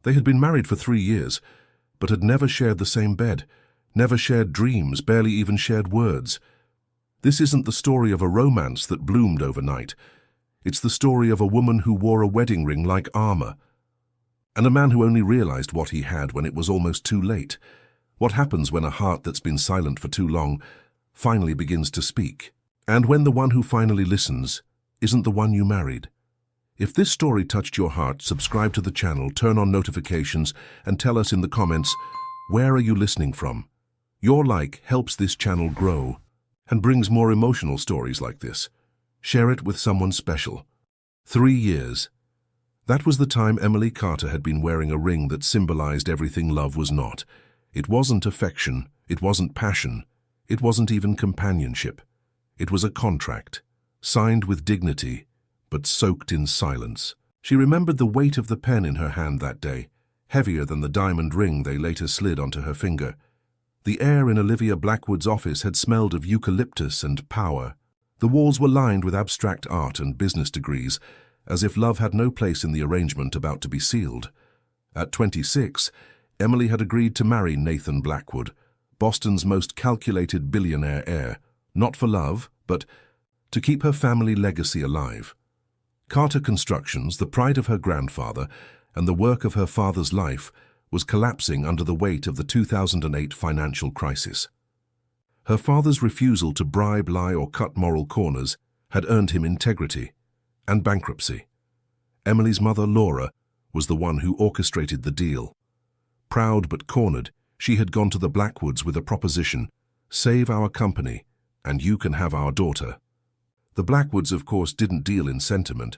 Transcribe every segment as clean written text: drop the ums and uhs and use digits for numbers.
They had been married for 3 years, but had never shared the same bed, never shared dreams, barely even shared words. This isn't the story of a romance that bloomed overnight. It's the story of a woman who wore a wedding ring like armor, and a man who only realized what he had when it was almost too late. What happens when a heart that's been silent for too long finally begins to speak? And when the one who finally listens isn't the one you married? If this story touched your heart, subscribe to the channel, turn on notifications, and tell us in the comments, where are you listening from? Your like helps this channel grow and brings more emotional stories like this. Share it with someone special. 3 years. That was the time Emily Carter had been wearing a ring that symbolized everything love was not. It wasn't affection, it wasn't passion, it wasn't even companionship. It was a contract, signed with dignity, but soaked in silence. She remembered the weight of the pen in her hand that day, heavier than the diamond ring they later slid onto her finger. The air in Olivia Blackwood's office had smelled of eucalyptus and power. The walls were lined with abstract art and business degrees, as if love had no place in the arrangement about to be sealed. At 26, Emily had agreed to marry Nathan Blackwood, Boston's most calculated billionaire heir, not for love, but to keep her family legacy alive. Carter Constructions, the pride of her grandfather and the work of her father's life, was collapsing under the weight of the 2008 financial crisis. Her father's refusal to bribe, lie, or cut moral corners had earned him integrity and bankruptcy. Emily's mother, Laura, was the one who orchestrated the deal. Proud but cornered, she had gone to the Blackwoods with a proposition: save our company, and you can have our daughter. The Blackwoods, of course, didn't deal in sentiment.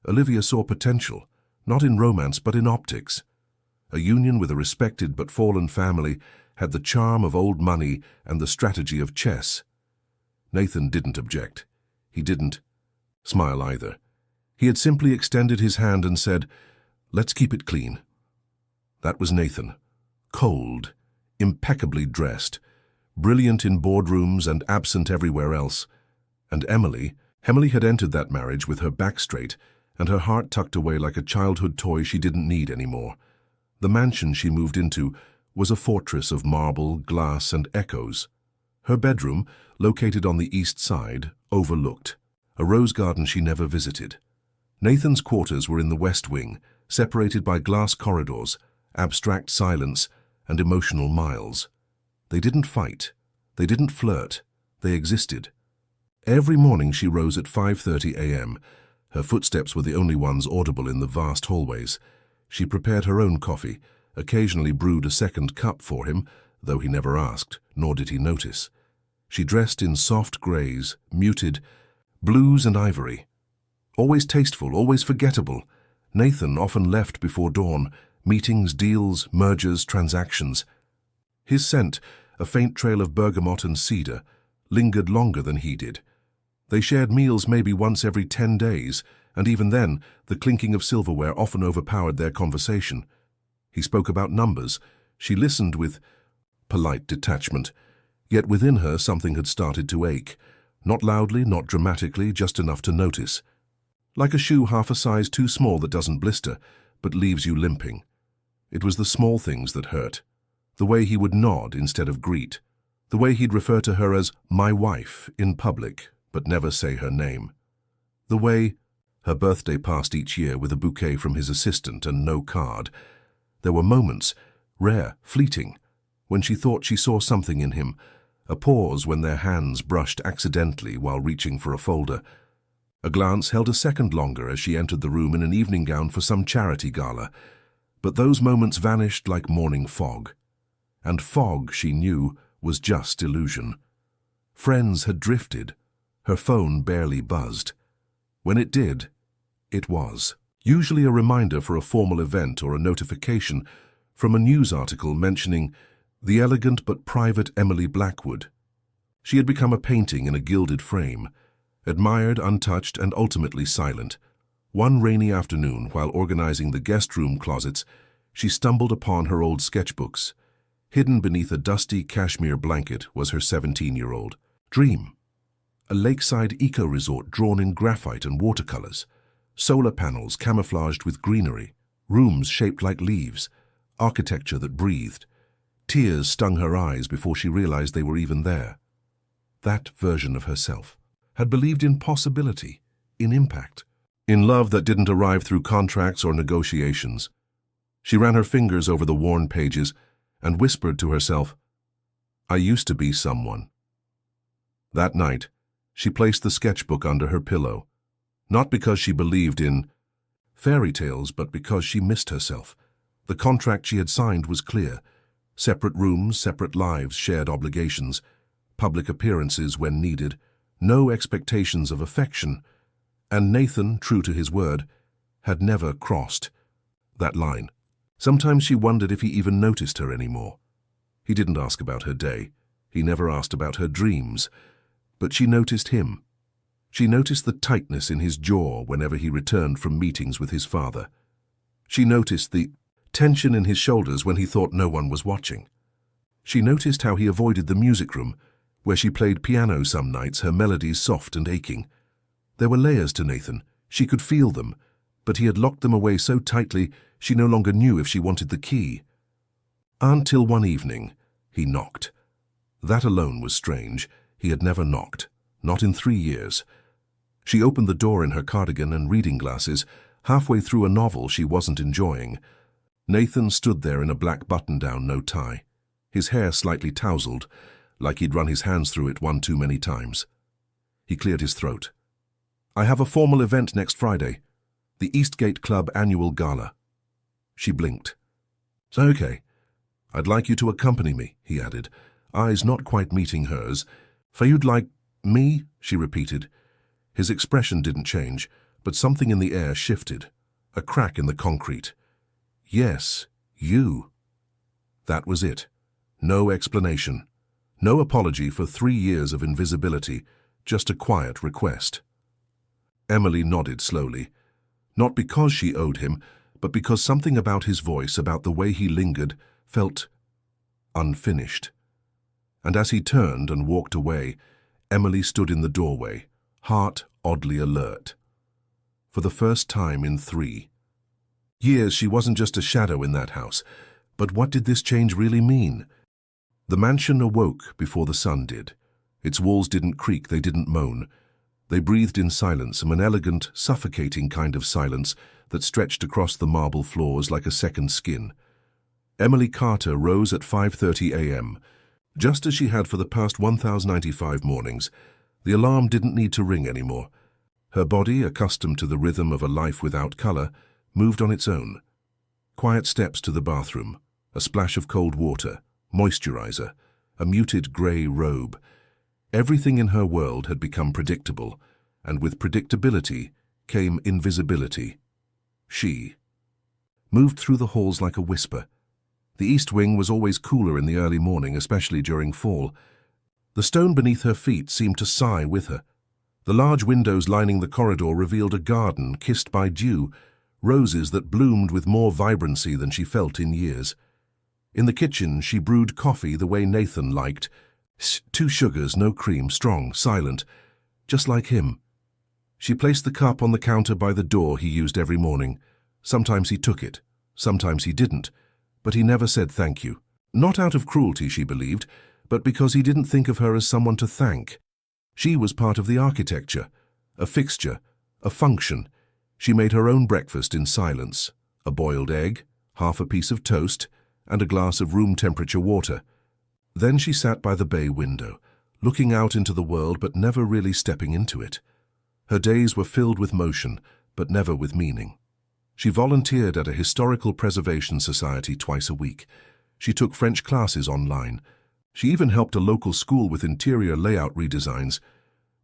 Olivia saw potential, not in romance but in optics. A union with a respected but fallen family had the charm of old money and the strategy of chess. Nathan didn't object. He didn't smile either. He had simply extended his hand and said, "Let's keep it clean." That was Nathan. Cold, impeccably dressed, brilliant in boardrooms and absent everywhere else. And Emily had entered that marriage with her back straight and her heart tucked away like a childhood toy she didn't need anymore. The mansion she moved into was a fortress of marble, glass, and echoes. Her bedroom, located on the east side, overlooked a rose garden she never visited. Nathan's quarters were in the west wing, separated by glass corridors, abstract silence, and emotional miles. They didn't fight. They didn't flirt. They existed. Every morning she rose at 5:30 a.m. Her footsteps were the only ones audible in the vast hallways. She prepared her own coffee, occasionally brewed a second cup for him, though he never asked, nor did he notice. She dressed in soft grays, muted, blues and ivory. Always tasteful, always forgettable. Nathan often left before dawn, meetings, deals, mergers, transactions. His scent, a faint trail of bergamot and cedar, lingered longer than he did. They shared meals maybe once every 10 days, and even then, the clinking of silverware often overpowered their conversation. He spoke about numbers. She listened with polite detachment, yet within her something had started to ache. Not loudly, not dramatically, just enough to notice. Like a shoe half a size too small that doesn't blister, but leaves you limping. It was the small things that hurt. The way he would nod instead of greet. The way he'd refer to her as "my wife" in public, but never say her name. The way her birthday passed each year with a bouquet from his assistant and no card. There were moments, rare, fleeting, when she thought she saw something in him, a pause when their hands brushed accidentally while reaching for a folder. A glance held a second longer as she entered the room in an evening gown for some charity gala. But those moments vanished like morning fog. And fog, she knew, was just illusion. Friends had drifted. Her phone barely buzzed. When it did, it was usually a reminder for a formal event or a notification from a news article mentioning the elegant but private Emily Blackwood. She had become a painting in a gilded frame, admired, untouched, and ultimately silent. One rainy afternoon, while organizing the guest room closets, she stumbled upon her old sketchbooks. Hidden beneath a dusty cashmere blanket was her 17-year-old dream. A lakeside eco-resort drawn in graphite and watercolors, solar panels camouflaged with greenery, Rooms shaped like leaves, architecture that breathed. Tears stung her eyes before she realized they were even there. That version of herself had believed in possibility, in impact, in love that didn't arrive through contracts or negotiations. She ran her fingers over the worn pages and whispered to herself, "I used to be someone." That night, she placed the sketchbook under her pillow, not because she believed in fairy tales, but because she missed herself. The contract she had signed was clear. Separate rooms, separate lives, shared obligations, public appearances when needed, no expectations of affection. And Nathan, true to his word, had never crossed that line. Sometimes she wondered if he even noticed her anymore. He didn't ask about her day. He never asked about her dreams. But she noticed him. She noticed the tightness in his jaw whenever he returned from meetings with his father. She noticed the tension in his shoulders when he thought no one was watching. She noticed how he avoided the music room, where she played piano some nights, her melodies soft and aching. There were layers to Nathan. She could feel them, but he had locked them away so tightly she no longer knew if she wanted the key. Until one evening, he knocked. That alone was strange. He had never knocked, not in 3 years. She opened the door in her cardigan and reading glasses, halfway through a novel she wasn't enjoying. Nathan stood there in a black button-down, no tie, his hair slightly tousled, like he'd run his hands through it one too many times. He cleared his throat. "I have a formal event next Friday, the Eastgate Club annual gala." She blinked. "So, okay. I'd like you to accompany me," he added, eyes not quite meeting hers. "For you'd like me?" she repeated. His expression didn't change, but something in the air shifted, a crack in the concrete. "Yes, you." That was it. No explanation. No apology for 3 years of invisibility, just a quiet request. Emily nodded slowly, not because she owed him, but because something about his voice, about the way he lingered, felt unfinished. And as he turned and walked away, Emily stood in the doorway, heart oddly alert. For the first time in 3 years, she wasn't just a shadow in that house. But what did this change really mean? The mansion awoke before the sun did. Its walls didn't creak, they didn't moan. They breathed in silence, an elegant, suffocating kind of silence that stretched across the marble floors like a second skin. Emily Carter rose at 5:30 a.m., just as she had for the past 1,095 mornings. The alarm didn't need to ring anymore. Her body, accustomed to the rhythm of a life without color, moved on its own. Quiet steps to the bathroom, a splash of cold water, moisturizer, a muted gray robe. Everything in her world had become predictable, and with predictability came invisibility. She moved through the halls like a whisper. The east wing was always cooler in the early morning, especially during fall. The stone beneath her feet seemed to sigh with her. The large windows lining the corridor revealed a garden kissed by dew, roses that bloomed with more vibrancy than she felt in years. In the kitchen, she brewed coffee the way Nathan liked. 2 sugars, no cream, strong, silent, just like him. She placed the cup on the counter by the door he used every morning. Sometimes he took it, sometimes he didn't, but he never said thank you. Not out of cruelty, she believed, but because he didn't think of her as someone to thank. She was part of the architecture, a fixture, a function. She made her own breakfast in silence, a boiled egg, half a piece of toast, and a glass of room-temperature water. Then she sat by the bay window, looking out into the world but never really stepping into it. Her days were filled with motion, but never with meaning. She volunteered at a historical preservation society twice a week. She took French classes online. She even helped a local school with interior layout redesigns,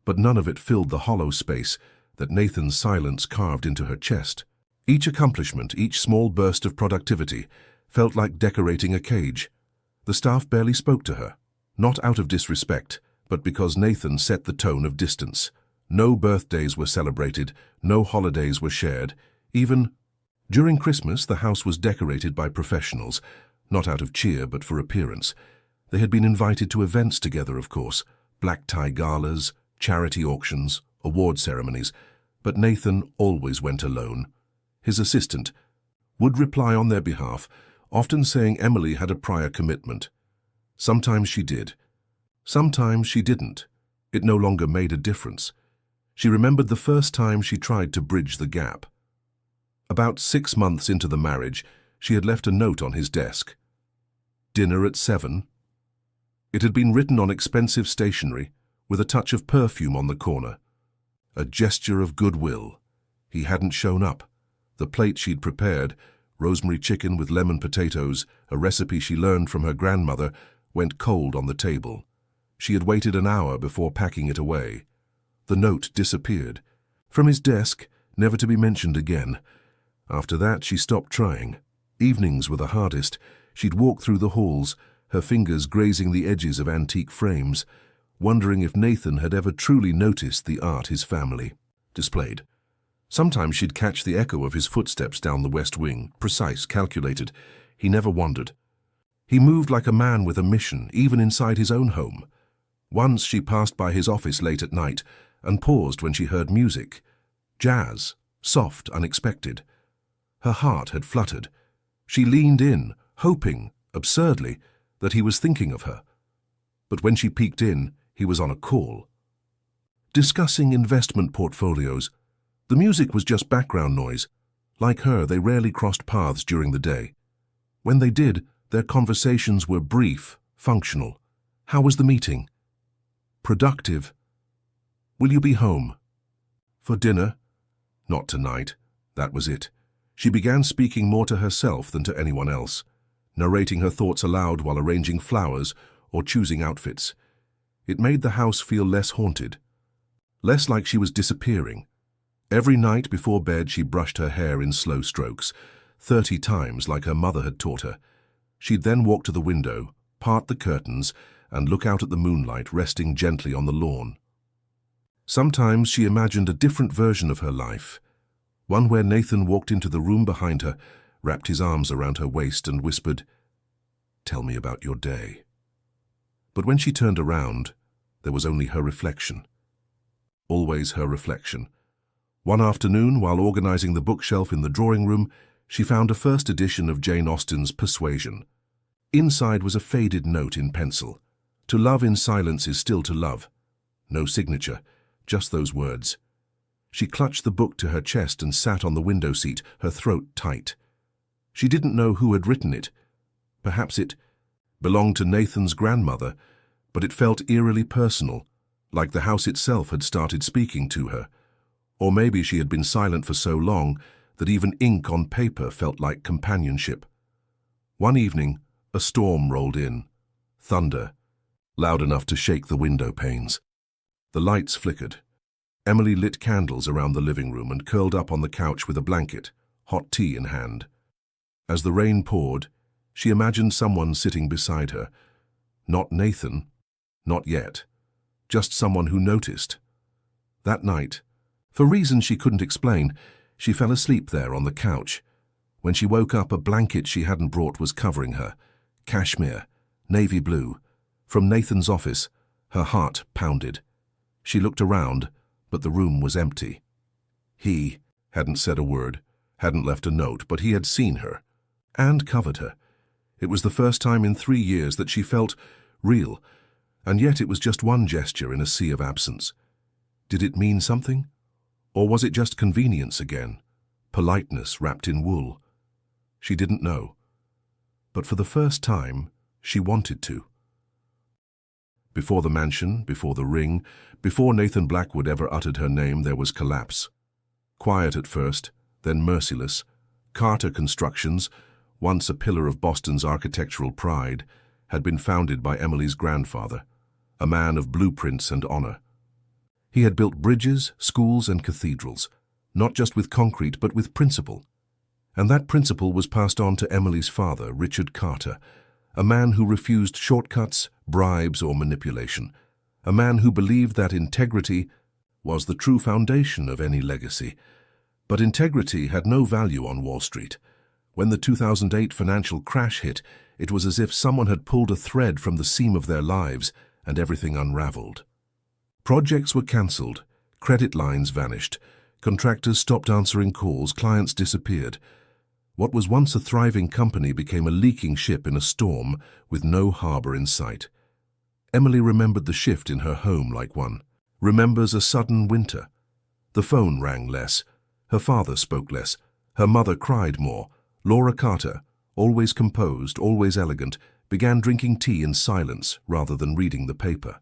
but none of it filled the hollow space that Nathan's silence carved into her chest. Each accomplishment, each small burst of productivity, felt like decorating a cage. The staff barely spoke to her, not out of disrespect, but because Nathan set the tone of distance. No birthdays were celebrated, no holidays were shared. Even during Christmas, the house was decorated by professionals, not out of cheer but for appearance. They had been invited to events together, of course, black tie galas, charity auctions, award ceremonies, but Nathan always went alone. His assistant, would reply on their behalf, often saying Emily had a prior commitment. Sometimes she did. Sometimes she didn't. It no longer made a difference. She remembered the first time she tried to bridge the gap. About 6 months into the marriage, she had left a note on his desk. Dinner at 7. It had been written on expensive stationery, with a touch of perfume on the corner. A gesture of goodwill. He hadn't shown up. The plate she'd prepared, rosemary chicken with lemon potatoes, a recipe she learned from her grandmother, went cold on the table. She had waited an hour before packing it away. The note disappeared. From his desk, never to be mentioned again. After that, she stopped trying. Evenings were the hardest. She'd walk through the halls, her fingers grazing the edges of antique frames, wondering if Nathan had ever truly noticed the art his family displayed. Sometimes she'd catch the echo of his footsteps down the west wing, precise, calculated. He never wandered. He moved like a man with a mission, even inside his own home. Once she passed by his office late at night and paused when she heard music. Jazz, soft, unexpected. Her heart had fluttered. She leaned in, hoping, absurdly, that he was thinking of her. But when she peeked in, he was on a call. Discussing investment portfolios. The music was just background noise. Like her, they rarely crossed paths during the day. When they did, their conversations were brief, functional. How was the meeting? Productive. Will you be home? For dinner? Not tonight. That was it. She began speaking more to herself than to anyone else, narrating her thoughts aloud while arranging flowers or choosing outfits. It made the house feel less haunted, less like she was disappearing. Every night before bed she brushed her hair in slow strokes, 30 times like her mother had taught her. She'd then walk to the window, part the curtains, and look out at the moonlight resting gently on the lawn. Sometimes she imagined a different version of her life, one where Nathan walked into the room behind her, wrapped his arms around her waist and whispered, "Tell me about your day." But when she turned around, there was only her reflection. Always her reflection. One afternoon, while organizing the bookshelf in the drawing room, she found a first edition of Jane Austen's Persuasion. Inside was a faded note in pencil. "To love in silence is still to love." No signature, just those words. She clutched the book to her chest and sat on the window seat, her throat tight. She didn't know who had written it. Perhaps it belonged to Nathan's grandmother, but it felt eerily personal, like the house itself had started speaking to her. Or maybe she had been silent for so long that even ink on paper felt like companionship. One evening, a storm rolled in. Thunder, loud enough to shake the window panes. The lights flickered. Emily lit candles around the living room and curled up on the couch with a blanket, hot tea in hand. As the rain poured, she imagined someone sitting beside her. Not Nathan, not yet. Just someone who noticed. That night, for reasons she couldn't explain, she fell asleep there on the couch. When she woke up, a blanket she hadn't brought was covering her. Cashmere, navy blue. From Nathan's office, her heart pounded. She looked around, but the room was empty. He hadn't said a word, hadn't left a note, but he had seen her and covered her. It was the first time in 3 years that she felt real, and yet it was just one gesture in a sea of absence. Did it mean something? Or was it just convenience again? Politeness wrapped in wool? She didn't know. But for the first time, she wanted to. Before the mansion, before the ring, before Nathan Blackwood ever uttered her name, there was collapse. Quiet at first, then merciless. Carter Constructions, once a pillar of Boston's architectural pride, had been founded by Emily's grandfather, a man of blueprints and honor. He had built bridges, schools, and cathedrals, not just with concrete, but with principle. And that principle was passed on to Emily's father, Richard Carter, a man who refused shortcuts, bribes, or manipulation, a man who believed that integrity was the true foundation of any legacy. But integrity had no value on Wall Street. When the 2008 financial crash hit, it was as if someone had pulled a thread from the seam of their lives and everything unraveled. Projects were cancelled, credit lines vanished, contractors stopped answering calls, clients disappeared. What was once a thriving company became a leaking ship in a storm with no harbor in sight. Emily remembered the shift in her home like one. Remembers a sudden winter. The phone rang less. Her father spoke less. Her mother cried more. Laura Carter, always composed, always elegant, began drinking tea in silence rather than reading the paper.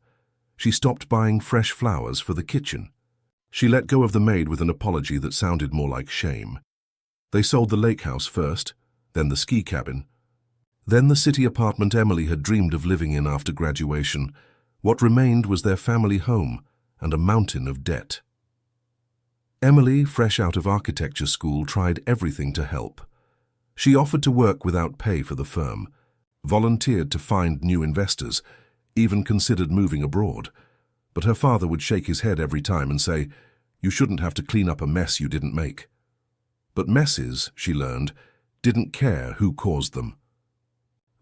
She stopped buying fresh flowers for the kitchen. She let go of the maid with an apology that sounded more like shame. They sold the lake house first, then the ski cabin, then the city apartment Emily had dreamed of living in after graduation. What remained was their family home and a mountain of debt. Emily, fresh out of architecture school, tried everything to help. She offered to work without pay for the firm, volunteered to find new investors, even considered moving abroad. But her father would shake his head every time and say, "You shouldn't have to clean up a mess you didn't make." But messes, she learned, didn't care who caused them.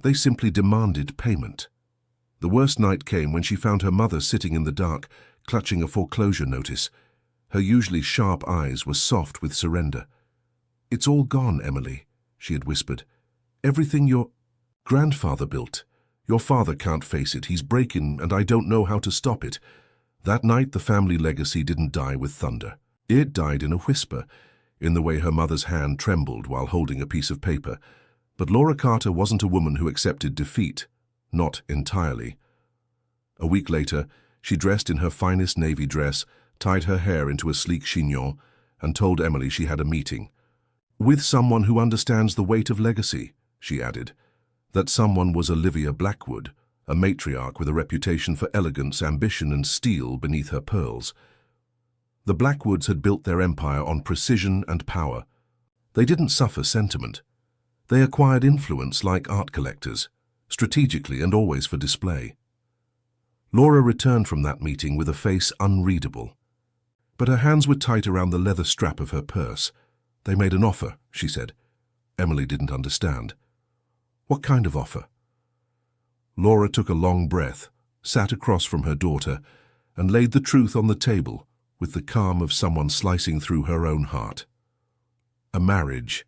They simply demanded payment. The worst night came when she found her mother sitting in the dark, clutching a foreclosure notice. Her usually sharp eyes were soft with surrender. "It's all gone, Emily," she had whispered. "Everything your grandfather built. Your father can't face it. He's breaking, and I don't know how to stop it." That night, the family legacy didn't die with thunder. It died in a whisper, in the way her mother's hand trembled while holding a piece of paper. But Laura Carter wasn't a woman who accepted defeat. Not entirely. A week later, she dressed in her finest navy dress, tied her hair into a sleek chignon, and told Emily she had a meeting. "With someone who understands the weight of legacy," she added. That someone was Olivia Blackwood, a matriarch with a reputation for elegance, ambition, and steel beneath her pearls. The Blackwoods had built their empire on precision and power. They didn't suffer sentiment. They acquired influence like art collectors, strategically and always for display. Laura returned from that meeting with a face unreadable. But her hands were tight around the leather strap of her purse. "They made an offer," she said. Emily didn't understand. "What kind of offer?" Laura took a long breath, sat across from her daughter, and laid the truth on the table with the calm of someone slicing through her own heart. "A marriage."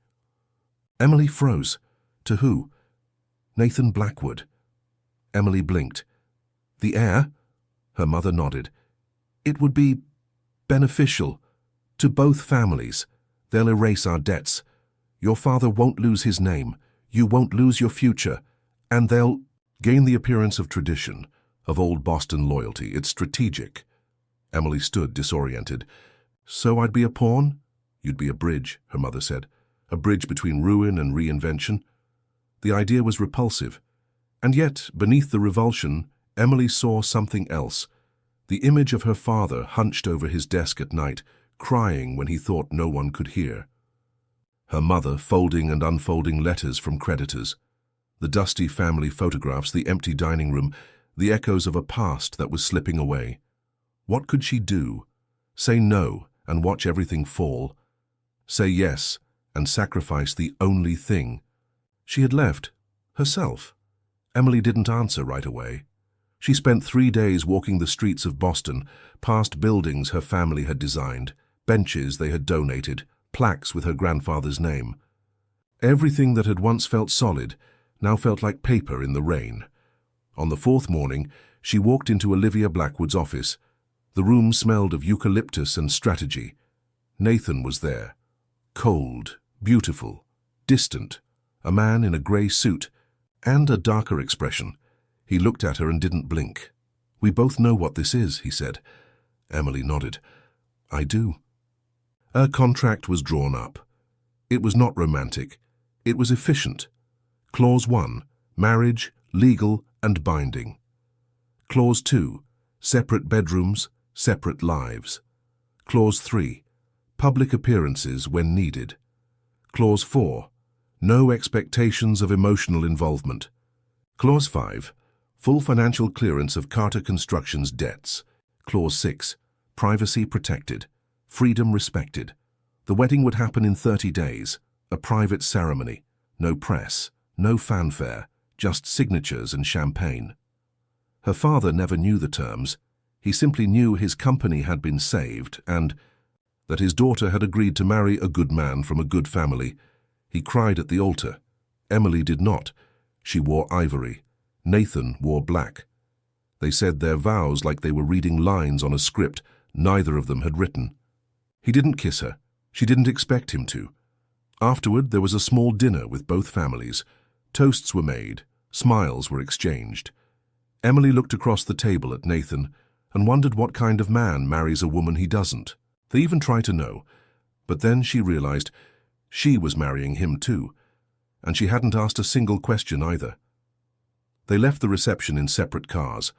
Emily froze. To who? Nathan Blackwood. Emily blinked. "The heir?" Her mother nodded. "It would be beneficial to both families. They'll erase our debts. Your father won't lose his name. You won't lose your future. And they'll gain the appearance of tradition, of old Boston loyalty. It's strategic." Emily stood disoriented. "So I'd be a pawn?" "You'd be a bridge," her mother said. "A bridge between ruin and reinvention." The idea was repulsive. And yet, beneath the revulsion, Emily saw something else. The image of her father hunched over his desk at night, crying when he thought no one could hear. Her mother folding and unfolding letters from creditors. The dusty family photographs, the empty dining room, the echoes of a past that was slipping away. What could she do? Say no and watch everything fall? Say yes and sacrifice the only thing? She had left, herself. Emily didn't answer right away. She spent 3 days walking the streets of Boston, past buildings her family had designed, benches they had donated, plaques with her grandfather's name. Everything that had once felt solid now felt like paper in the rain. On the 4th morning, she walked into Olivia Blackwood's office. The room smelled of eucalyptus and strategy. Nathan was there. Cold, beautiful, distant, a man in a grey suit, and a darker expression. He looked at her and didn't blink. "We both know what this is," he said. Emily nodded. "I do." A contract was drawn up. It was not romantic. It was efficient. Clause 1, marriage, legal and binding. Clause 2, separate bedrooms, separate lives. Clause 3, public appearances when needed. Clause 4, no expectations of emotional involvement. Clause 5, full financial clearance of Carter Construction's debts. Clause 6, privacy protected, freedom respected. The wedding would happen in 30 days, a private ceremony, no press, no fanfare, just signatures and champagne. Her father never knew the terms. He simply knew his company had been saved and that his daughter had agreed to marry a good man from a good family. He cried at the altar. Emily did not. She wore ivory. Nathan wore black. They said their vows like they were reading lines on a script neither of them had written. He didn't kiss her. She didn't expect him to. Afterward, there was a small dinner with both families. Toasts were made. Smiles were exchanged. Emily looked across the table at Nathan and wondered what kind of man marries a woman he doesn't. They even tried to know, but then she realized she was marrying him too, and she hadn't asked a single question either. They left the reception in separate cars.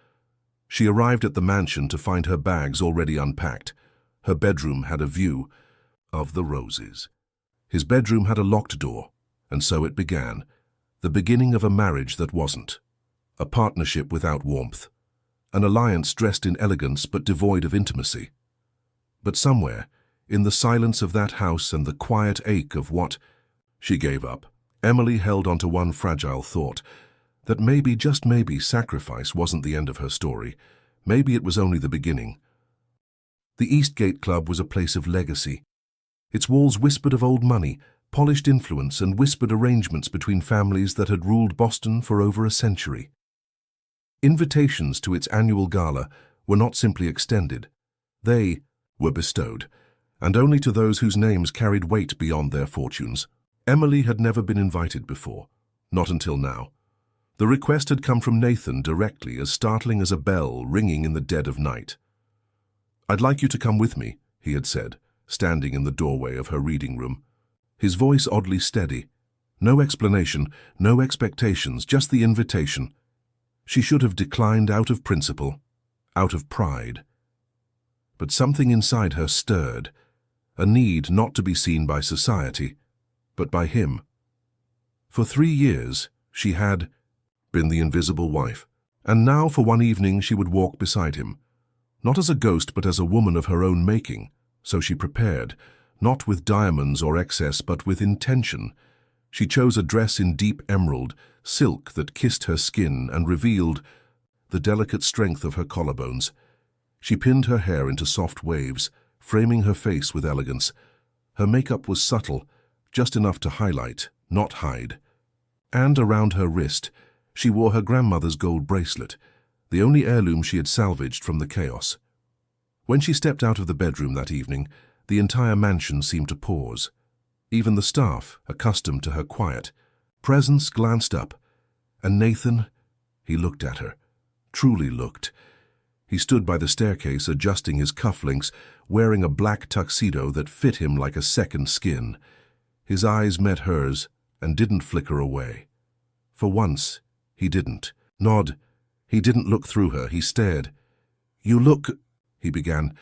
She arrived at the mansion to find her bags already unpacked. Her bedroom had a view of the roses. His bedroom had a locked door, and so it began, the beginning of a marriage that wasn't, a partnership without warmth, an alliance dressed in elegance but devoid of intimacy. But somewhere, in the silence of that house and the quiet ache of what she gave up, Emily held onto one fragile thought, that maybe, just maybe, sacrifice wasn't the end of her story. Maybe it was only the beginning. The Eastgate Club was a place of legacy. Its walls whispered of old money, polished influence, and whispered arrangements between families that had ruled Boston for over a century. Invitations to its annual gala were not simply extended. They were bestowed, and only to those whose names carried weight beyond their fortunes. Emily had never been invited before, not until now. The request had come from Nathan directly, as startling as a bell ringing in the dead of night. "I'd like you to come with me," he had said, standing in the doorway of her reading room. His voice oddly steady. No explanation, no expectations, just the invitation. She should have declined out of principle, out of pride. But something inside her stirred, a need not to be seen by society, but by him. For 3 years, she had been the invisible wife, and now for one evening she would walk beside him, not as a ghost but as a woman of her own making. So she prepared, not with diamonds or excess but with intention. She chose a dress in deep emerald, silk that kissed her skin and revealed the delicate strength of her collarbones. She pinned her hair into soft waves, framing her face with elegance. Her makeup was subtle, just enough to highlight, not hide. And around her wrist, she wore her grandmother's gold bracelet, the only heirloom she had salvaged from the chaos. When she stepped out of the bedroom that evening, the entire mansion seemed to pause. Even the staff, accustomed to her quiet presence, glanced up, and Nathan, he looked at her, truly looked. He stood by the staircase adjusting his cufflinks, wearing a black tuxedo that fit him like a second skin. His eyes met hers and didn't flicker away. For once, he didn't nod. He didn't look through her. He stared. "You look," he began,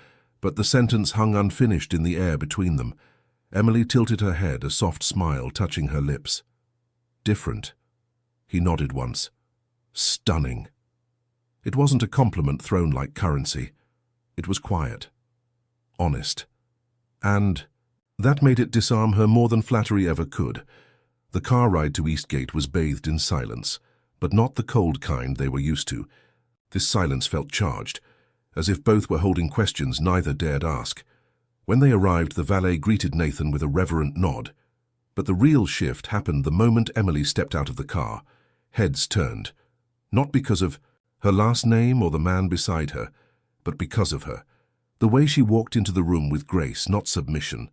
but the sentence hung unfinished in the air between them. Emily tilted her head, a soft smile touching her lips. "Different." He nodded once. "Stunning." It wasn't a compliment thrown like currency. It was quiet, honest. And that made it disarm her more than flattery ever could. The car ride to Eastgate was bathed in silence, but not the cold kind they were used to. This silence felt charged, as if both were holding questions neither dared ask. When they arrived, the valet greeted Nathan with a reverent nod. But the real shift happened the moment Emily stepped out of the car. Heads turned, not because of her last name or the man beside her, but because of her. The way she walked into the room with grace, not submission.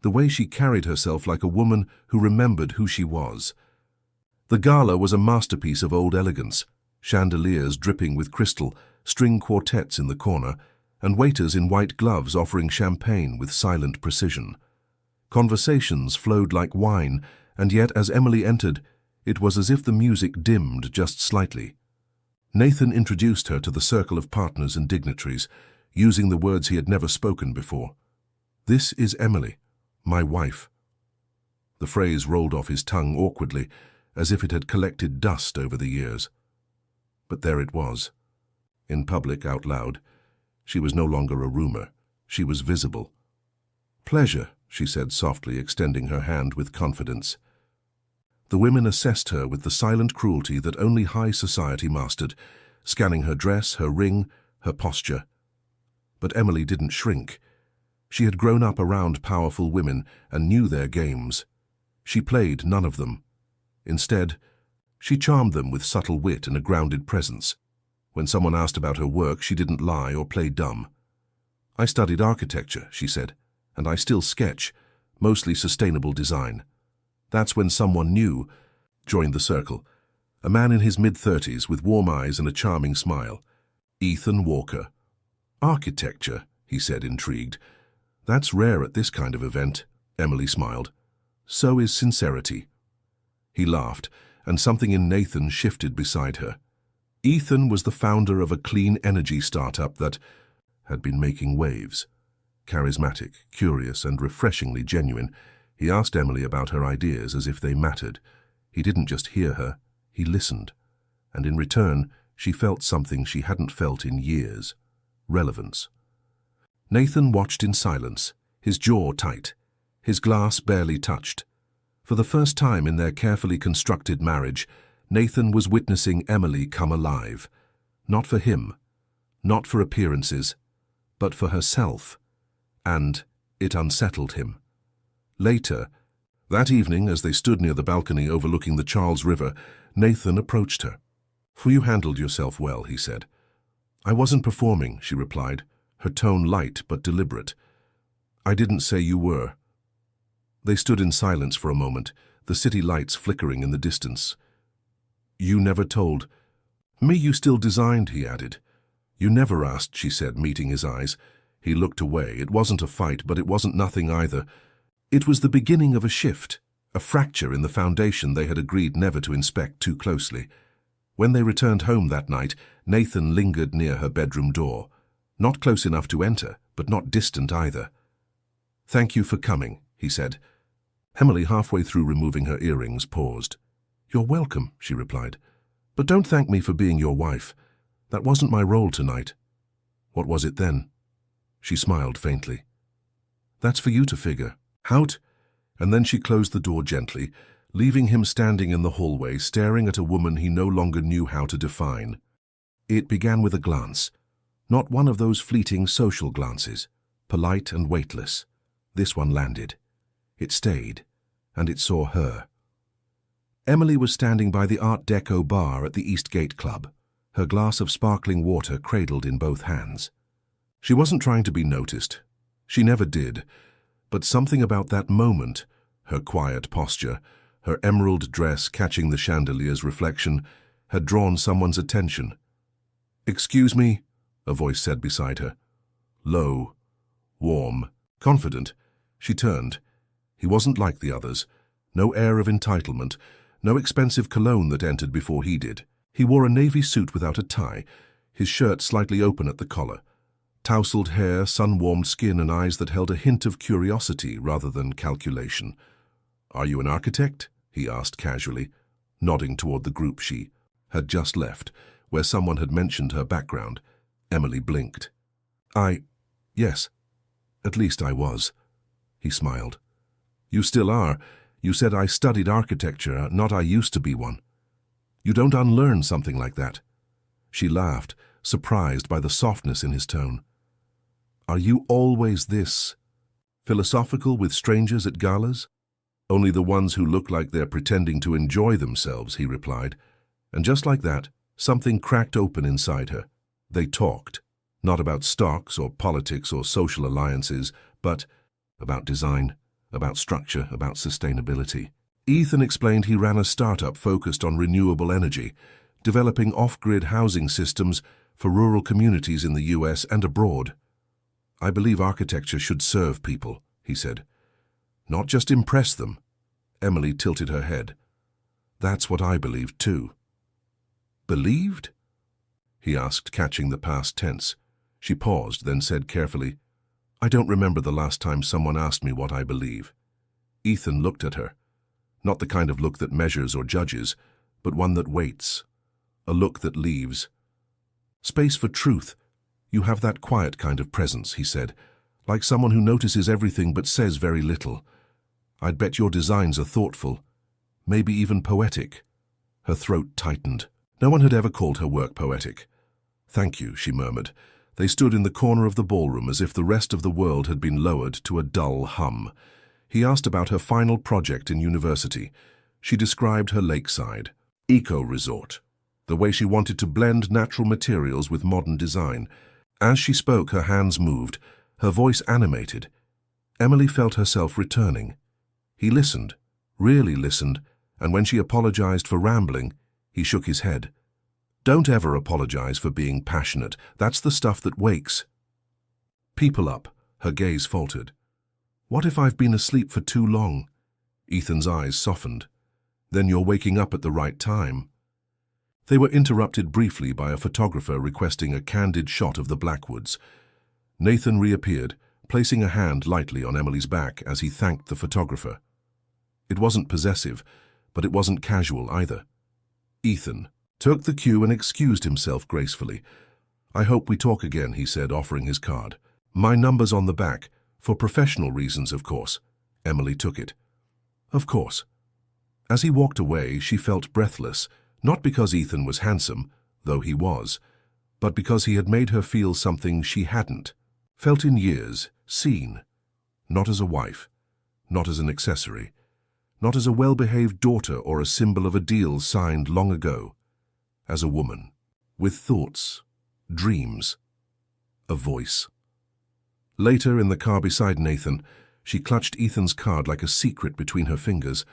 The way she carried herself like a woman who remembered who she was. The gala was a masterpiece of old elegance, chandeliers dripping with crystal, string quartets in the corner, and waiters in white gloves offering champagne with silent precision. Conversations flowed like wine, and yet as Emily entered, it was as if the music dimmed just slightly. Nathan introduced her to the circle of partners and dignitaries, using the words he had never spoken before. "This is Emily, my wife." The phrase rolled off his tongue awkwardly, as if it had collected dust over the years. But there it was. In public, out loud. She was no longer a rumor. She was visible. "Pleasure," she said softly, extending her hand with confidence. The women assessed her with the silent cruelty that only high society mastered, scanning her dress, her ring, her posture. But Emily didn't shrink. She had grown up around powerful women and knew their games. She played none of them. Instead, she charmed them with subtle wit and a grounded presence. When someone asked about her work, she didn't lie or play dumb. "I studied architecture," she said, "and I still sketch, mostly sustainable design." That's when someone new joined the circle. A man in his mid-30s with warm eyes and a charming smile. Ethan Walker. "Architecture," he said, intrigued. "That's rare at this kind of event." Emily smiled. "So is sincerity." He laughed, and something in Nathan shifted beside her. Ethan was the founder of a clean energy startup that had been making waves. Charismatic, curious, and refreshingly genuine, he asked Emily about her ideas as if they mattered. He didn't just hear her, he listened. And in return, she felt something she hadn't felt in years. Relevance. Nathan watched in silence, his jaw tight, his glass barely touched. For the first time in their carefully constructed marriage, Nathan was witnessing Emily come alive. Not for him, not for appearances, but for herself. And it unsettled him. Later, that evening, as they stood near the balcony overlooking the Charles River, Nathan approached her. "For you handled yourself well," he said. "I wasn't performing," she replied, her tone light but deliberate. "I didn't say you were." They stood in silence for a moment, the city lights flickering in the distance. "You never told me you still designed," he added. "You never asked," she said, meeting his eyes. He looked away. It wasn't a fight, but it wasn't nothing either. It was the beginning of a shift, a fracture in the foundation they had agreed never to inspect too closely. When they returned home that night, Nathan lingered near her bedroom door. Not close enough to enter, but not distant either. "Thank you for coming," he said. Emily, halfway through removing her earrings, paused. "You're welcome," she replied. "But don't thank me for being your wife. That wasn't my role tonight." "What was it then?" She smiled faintly. "That's for you to figure out." And then she closed the door gently, leaving him standing in the hallway, staring at a woman he no longer knew how to define. It began with a glance. Not one of those fleeting social glances, polite and weightless. This one landed. It stayed, and it saw her. Emily was standing by the Art Deco bar at the Eastgate Club, her glass of sparkling water cradled in both hands. She wasn't trying to be noticed. She never did. But something about that moment, her quiet posture, her emerald dress catching the chandelier's reflection, had drawn someone's attention. "Excuse me," a voice said beside her. Low, warm, confident. She turned. He wasn't like the others. No air of entitlement, no expensive cologne that entered before he did. He wore a navy suit without a tie, his shirt slightly open at the collar. Tousled hair, sun-warmed skin, and eyes that held a hint of curiosity rather than calculation. "Are you an architect?" he asked casually, nodding toward the group she had just left, where someone had mentioned her background. Emily blinked. Yes, at least I was." He smiled. "You still are. You said I studied architecture, not I used to be one. You don't unlearn something like that." She laughed, surprised by the softness in his tone. "Are you always this philosophical with strangers at galas?" "Only the ones who look like they're pretending to enjoy themselves," he replied. And just like that, something cracked open inside her. They talked, not about stocks or politics or social alliances, but about design, about structure, about sustainability. Ethan explained he ran a startup focused on renewable energy, developing off-grid housing systems for rural communities in the US and abroad. "I believe architecture should serve people," he said. "Not just impress them." Emily tilted her head. "That's what I believed too." "Believed?" he asked, catching the past tense. She paused, then said carefully, "I don't remember the last time someone asked me what I believe." Ethan looked at her. Not the kind of look that measures or judges, but one that waits. A look that leaves. "Space for truth. You have that quiet kind of presence," he said, "like someone who notices everything but says very little. I'd bet your designs are thoughtful, maybe even poetic." Her throat tightened. No one had ever called her work poetic. "Thank you," she murmured. They stood in the corner of the ballroom as if the rest of the world had been lowered to a dull hum. He asked about her final project in university. She described her lakeside, eco-resort, the way she wanted to blend natural materials with modern design. As she spoke, her hands moved, her voice animated. Emily felt herself returning. He listened, really listened, and when she apologized for rambling, he shook his head. Don't ever apologize for being passionate. That's the stuff that wakes people up. Her gaze faltered. What if I've been asleep for too long? Ethan's eyes softened. Then you're waking up at the right time. They were interrupted briefly by a photographer requesting a candid shot of the Blackwoods. Nathan reappeared, placing a hand lightly on Emily's back as he thanked the photographer. It wasn't possessive, but it wasn't casual either. Ethan took the cue and excused himself gracefully. I hope we talk again, he said, offering his card. My number's on the back, for professional reasons, of course. Emily took it. Of course. As he walked away, she felt breathless, not because Ethan was handsome, though he was, but because he had made her feel something she hadn't felt in years, seen. Not as a wife, not as an accessory, not as a well-behaved daughter or a symbol of a deal signed long ago. As a woman, with thoughts, dreams, a voice. Later, in the car beside Nathan, she clutched Ethan's card like a secret between her fingers.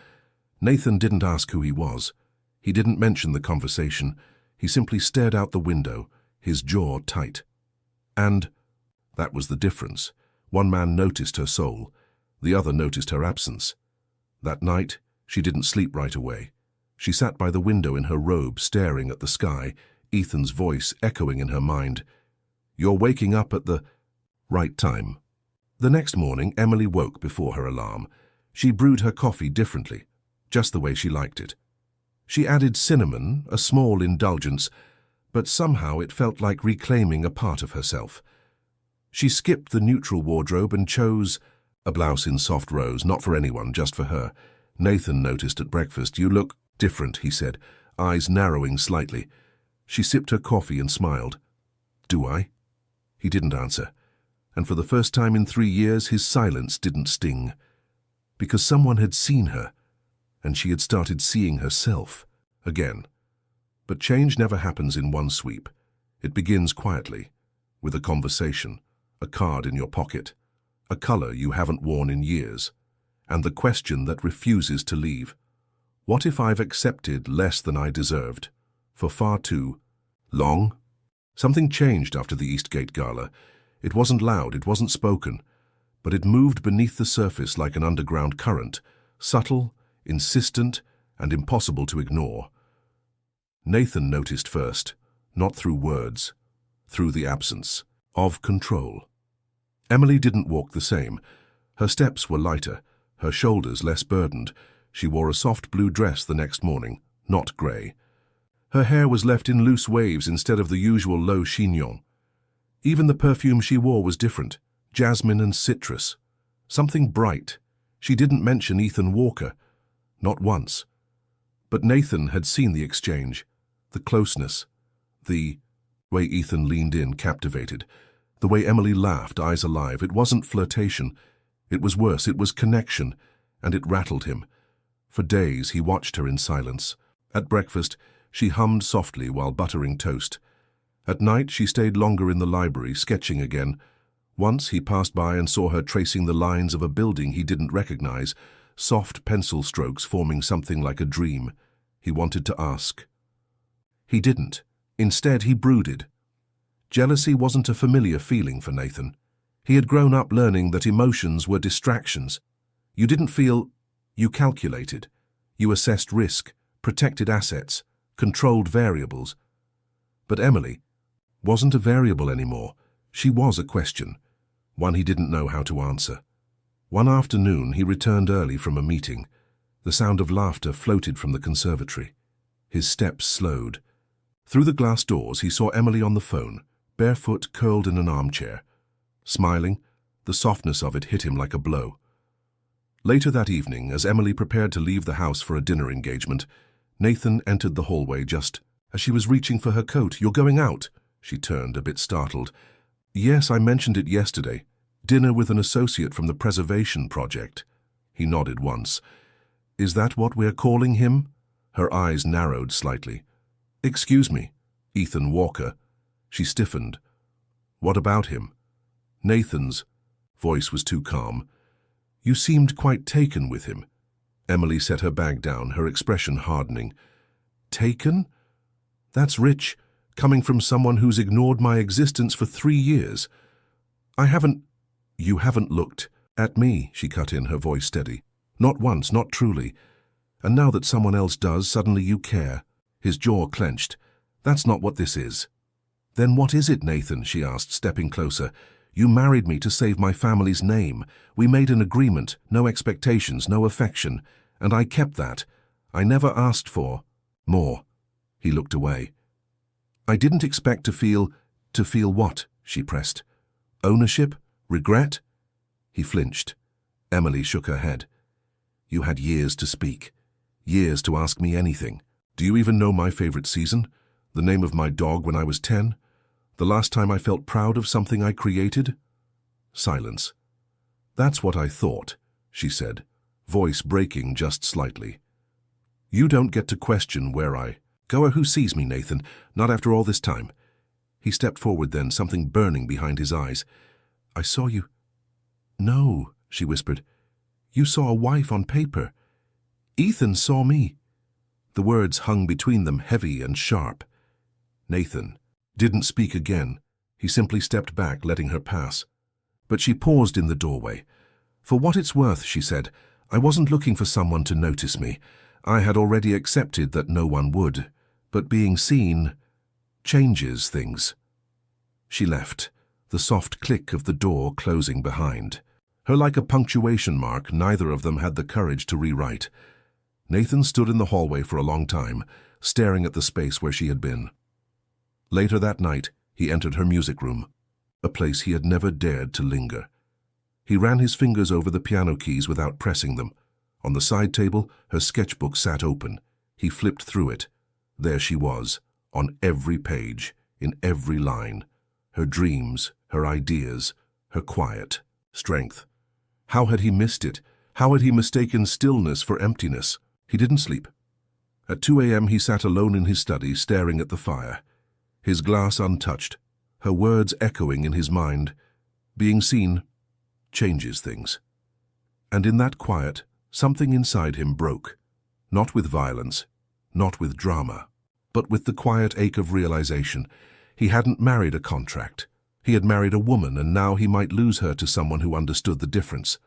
Nathan didn't ask who he was. He didn't mention the conversation. He simply stared out the window, his jaw tight. And that was the difference. One man noticed her soul. The other noticed her absence. That night, she didn't sleep right away. She sat by the window in her robe, staring at the sky, Ethan's voice echoing in her mind. You're waking up at the right time. The next morning, Emily woke before her alarm. She brewed her coffee differently, just the way she liked it. She added cinnamon, a small indulgence, but somehow it felt like reclaiming a part of herself. She skipped the neutral wardrobe and chose a blouse in soft rose, not for anyone, just for her. Nathan noticed at breakfast. You look different, he said, eyes narrowing slightly. She sipped her coffee and smiled. Do I? He didn't answer. And for the first time in 3 years, his silence didn't sting. Because someone had seen her, and she had started seeing herself again. But change never happens in one sweep. It begins quietly, with a conversation, a card in your pocket, a color you haven't worn in years, and the question that refuses to leave. What if I've accepted less than I deserved, for far too long? Something changed after the Eastgate Gala. It wasn't loud, it wasn't spoken, but it moved beneath the surface like an underground current, subtle, insistent, and impossible to ignore. Nathan noticed first, not through words, through the absence of control. Emily didn't walk the same. Her steps were lighter, her shoulders less burdened. She wore a soft blue dress the next morning, not grey. Her hair was left in loose waves instead of the usual low chignon. Even the perfume she wore was different, jasmine and citrus. Something bright. She didn't mention Ethan Walker, not once. But Nathan had seen the exchange, the closeness, the way Ethan leaned in, captivated, the way Emily laughed, eyes alive. It wasn't flirtation. It was worse, it was connection, and it rattled him. For days he watched her in silence. At breakfast, she hummed softly while buttering toast. At night, she stayed longer in the library, sketching again. Once he passed by and saw her tracing the lines of a building he didn't recognize, soft pencil strokes forming something like a dream. He wanted to ask. He didn't. Instead, he brooded. Jealousy wasn't a familiar feeling for Nathan. He had grown up learning that emotions were distractions. You didn't feel, you calculated. You assessed risk, protected assets, controlled variables. But Emily wasn't a variable anymore. She was a question, one he didn't know how to answer. One afternoon, he returned early from a meeting. The sound of laughter floated from the conservatory. His steps slowed. Through the glass doors, he saw Emily on the phone, barefoot, curled in an armchair. Smiling, the softness of it hit him like a blow. Later that evening, as Emily prepared to leave the house for a dinner engagement, Nathan entered the hallway just as she was reaching for her coat. You're going out? She turned, a bit startled. Yes, I mentioned it yesterday. Dinner with an associate from the preservation project. He nodded once. Is that what we're calling him? Her eyes narrowed slightly. Excuse me, Ethan Walker. She stiffened. What about him? Nathan's voice was too calm. You seemed quite taken with him. Emily set her bag down, her expression hardening. Taken? That's rich, coming from someone who's ignored my existence for 3 years. You haven't looked at me, she cut in, her voice steady. Not once, not truly. And now that someone else does, suddenly you care. His jaw clenched. That's not what this is. Then what is it, Nathan? She asked, stepping closer. You married me to save my family's name. We made an agreement, no expectations, no affection, and I kept that. I never asked for more. He looked away. I didn't expect to feel what? She pressed. Ownership? Regret? He flinched. Emily shook her head. You had years to speak, years to ask me anything. Do you even know my favorite season? The name of my dog when I was 10? The last time I felt proud of something I created? Silence. That's what I thought, she said, voice breaking just slightly. You don't get to question where I go or who sees me, Nathan, not after all this time. He stepped forward then, something burning behind his eyes. I saw you. No, she whispered. You saw a wife on paper. Ethan saw me. The words hung between them, heavy and sharp. Nathan didn't speak again. He simply stepped back, letting her pass. But she paused in the doorway. For what it's worth, she said, I wasn't looking for someone to notice me. I had already accepted that no one would. But being seen changes things. She left, the soft click of the door closing behind. Her like a punctuation mark, neither of them had the courage to rewrite. Nathan stood in the hallway for a long time, staring at the space where she had been. Later that night, he entered her music room, a place he had never dared to linger. He ran his fingers over the piano keys without pressing them. On the side table, her sketchbook sat open. He flipped through it. There she was, on every page, in every line. Her dreams, her ideas, her quiet strength. How had he missed it? How had he mistaken stillness for emptiness? He didn't sleep. At 2 a.m. he sat alone in his study, staring at the fire. His glass untouched, her words echoing in his mind. Being seen changes things. And in that quiet, something inside him broke. Not with violence, not with drama, but with the quiet ache of realization. He hadn't married a contract. He had married a woman, and now he might lose her to someone who understood the difference.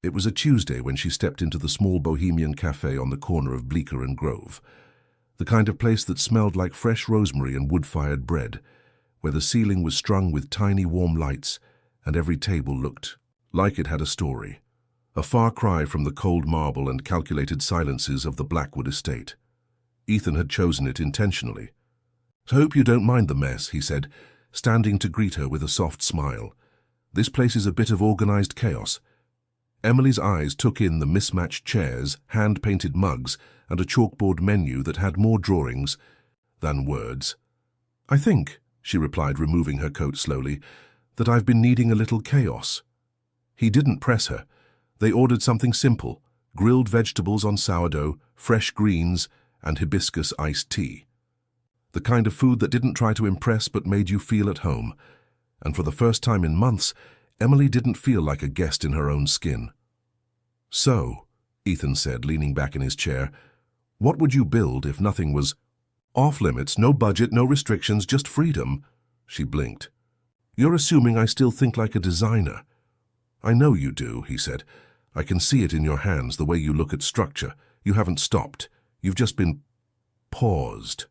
It was a Tuesday when she stepped into the small bohemian cafe on the corner of Bleecker and Grove, the kind of place that smelled like fresh rosemary and wood-fired bread, where the ceiling was strung with tiny warm lights and every table looked like it had a story, a far cry from the cold marble and calculated silences of the Blackwood estate. Ethan had chosen it intentionally. I hope you don't mind the mess, he said, standing to greet her with a soft smile. This place is a bit of organized chaos. Emily's eyes took in the mismatched chairs, hand-painted mugs, and a chalkboard menu that had more drawings than words. I think, she replied, removing her coat slowly, that I've been needing a little chaos. He didn't press her. They ordered something simple, grilled vegetables on sourdough, fresh greens, and hibiscus iced tea. The kind of food that didn't try to impress but made you feel at home. And for the first time in months, Emily didn't feel like a guest in her own skin. So, Ethan said, leaning back in his chair, what would you build if nothing was off-limits, no budget, no restrictions, just freedom? She blinked. You're assuming I still think like a designer. I know you do, he said. I can see it in your hands, the way you look at structure. You haven't stopped. You've just been paused.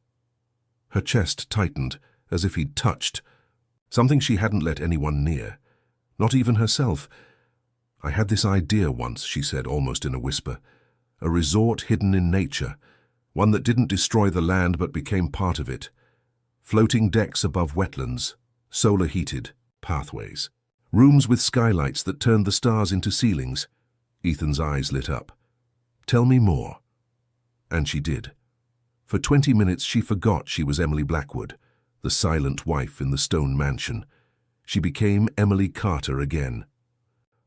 Her chest tightened, as if he'd touched something she hadn't let anyone near, not even herself. I had this idea once, she said, almost in a whisper. A resort hidden in nature, one that didn't destroy the land but became part of it. Floating decks above wetlands, solar-heated pathways. Rooms with skylights that turned the stars into ceilings. Ethan's eyes lit up. Tell me more. And she did. For 20 minutes she forgot she was Emily Blackwood, the silent wife in the stone mansion. She became Emily Carter again.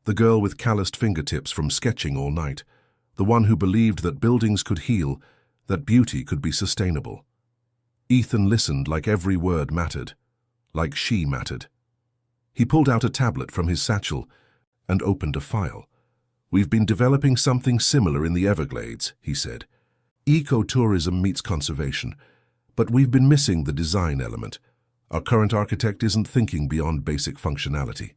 The girl with calloused fingertips from sketching all night. The one who believed that buildings could heal, that beauty could be sustainable. Ethan listened like every word mattered, like she mattered. He pulled out a tablet from his satchel and opened a file. "We've been developing something similar in the Everglades," he said. "Ecotourism meets conservation, but we've been missing the design element. Our current architect isn't thinking beyond basic functionality."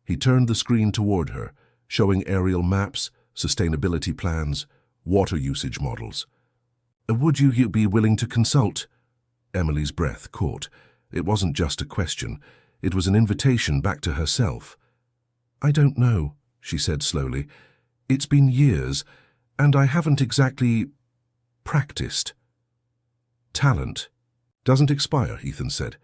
He turned the screen toward her, showing aerial maps, sustainability plans, water usage models. "Would you be willing to consult?" Emily's breath caught. It wasn't just a question. It was an invitation back to herself. "I don't know," she said slowly. "It's been years, and I haven't exactly practiced." "Talent doesn't expire," Ethan said.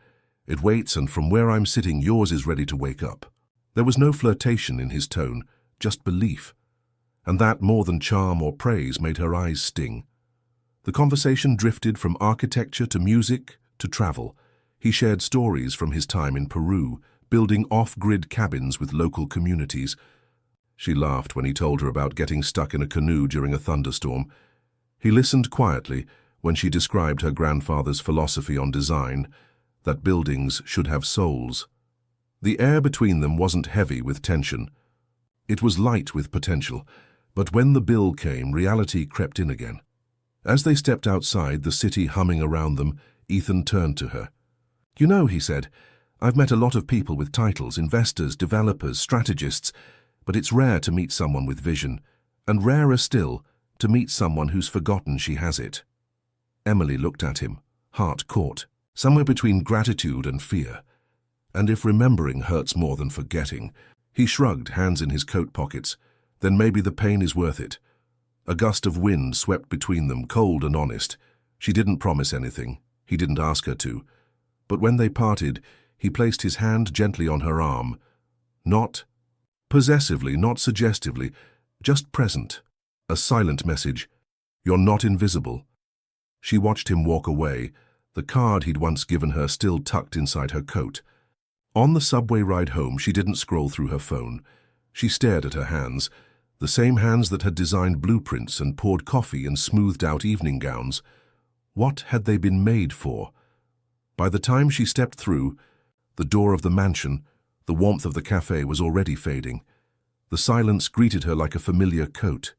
"It waits, and from where I'm sitting, yours is ready to wake up." There was no flirtation in his tone, just belief. And that, more than charm or praise, made her eyes sting. The conversation drifted from architecture to music to travel. He shared stories from his time in Peru, building off-grid cabins with local communities. She laughed when he told her about getting stuck in a canoe during a thunderstorm. He listened quietly when she described her grandfather's philosophy on design, that buildings should have souls. The air between them wasn't heavy with tension. It was light with potential, but when the bill came, reality crept in again. As they stepped outside, the city humming around them, Ethan turned to her. "You know," he said, "I've met a lot of people with titles, investors, developers, strategists, but it's rare to meet someone with vision, and rarer still to meet someone who's forgotten she has it." Emily looked at him, heart caught, somewhere between gratitude and fear. And if remembering hurts more than forgetting, he shrugged, hands in his coat pockets, then maybe the pain is worth it. A gust of wind swept between them, cold and honest. She didn't promise anything. He didn't ask her to. But when they parted, he placed his hand gently on her arm. Not possessively, not suggestively, just present. A silent message. "You're not invisible." She watched him walk away, the card he'd once given her still tucked inside her coat. On the subway ride home, she didn't scroll through her phone. She stared at her hands, the same hands that had designed blueprints and poured coffee and smoothed out evening gowns. What had they been made for? By the time she stepped through the door of the mansion, the warmth of the cafe was already fading. The silence greeted her like a familiar coat.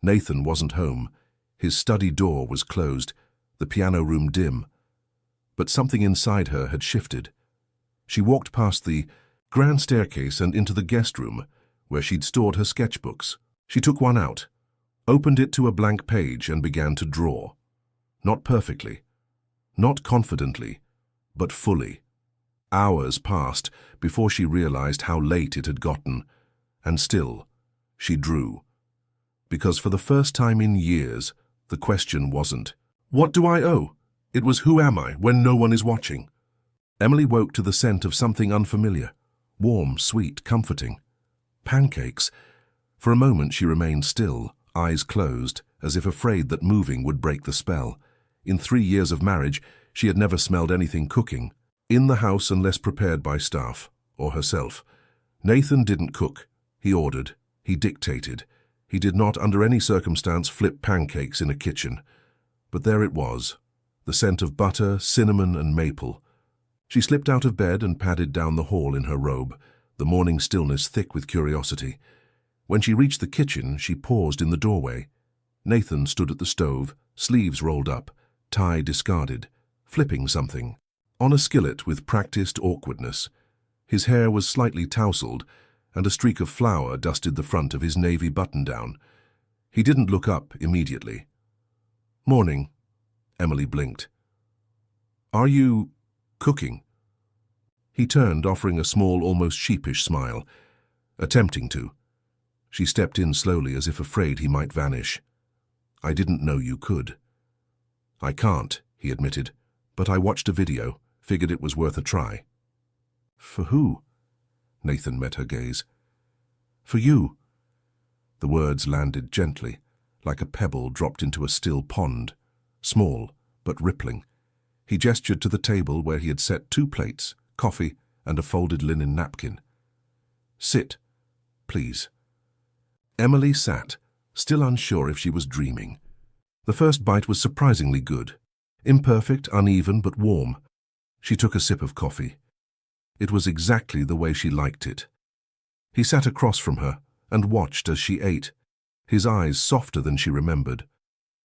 Nathan wasn't home. His study door was closed, the piano room dim. But something inside her had shifted. She walked past the grand staircase and into the guest room, where she'd stored her sketchbooks. She took one out, opened it to a blank page, and began to draw. Not perfectly, not confidently, but fully. Hours passed before she realized how late it had gotten, and still, she drew. Because for the first time in years, the question wasn't, "What do I owe?" It was, "Who am I when no one is watching?" Emily woke to the scent of something unfamiliar, warm, sweet, comforting. Pancakes. For a moment she remained still, eyes closed, as if afraid that moving would break the spell. In 3 years of marriage, she had never smelled anything cooking, in the house unless prepared by staff, or herself. Nathan didn't cook. He ordered. He dictated. He did not, under any circumstance, flip pancakes in a kitchen. But there it was, the scent of butter, cinnamon, and maple. She slipped out of bed and padded down the hall in her robe, the morning stillness thick with curiosity. When she reached the kitchen, she paused in the doorway. Nathan stood at the stove, sleeves rolled up, tie discarded, flipping something, on a skillet with practiced awkwardness. His hair was slightly tousled, and a streak of flour dusted the front of his navy button-down. He didn't look up immediately. "Morning," Emily blinked. "Are you cooking?" He turned, offering a small, almost sheepish smile, attempting to. She stepped in slowly, as if afraid he might vanish. "I didn't know you could." "I can't," he admitted, "but I watched a video, figured it was worth a try." "For who?" Nathan met her gaze. "For you." The words landed gently, like a pebble dropped into a still pond, small but rippling. He gestured to the table where he had set 2 plates, coffee, and a folded linen napkin. "Sit." please." Emily sat, still unsure if she was dreaming. The first bite was surprisingly good. Imperfect, uneven, but warm. She took a sip of coffee. It was exactly the way she liked it. He sat across from her and watched as she ate, his eyes softer than she remembered.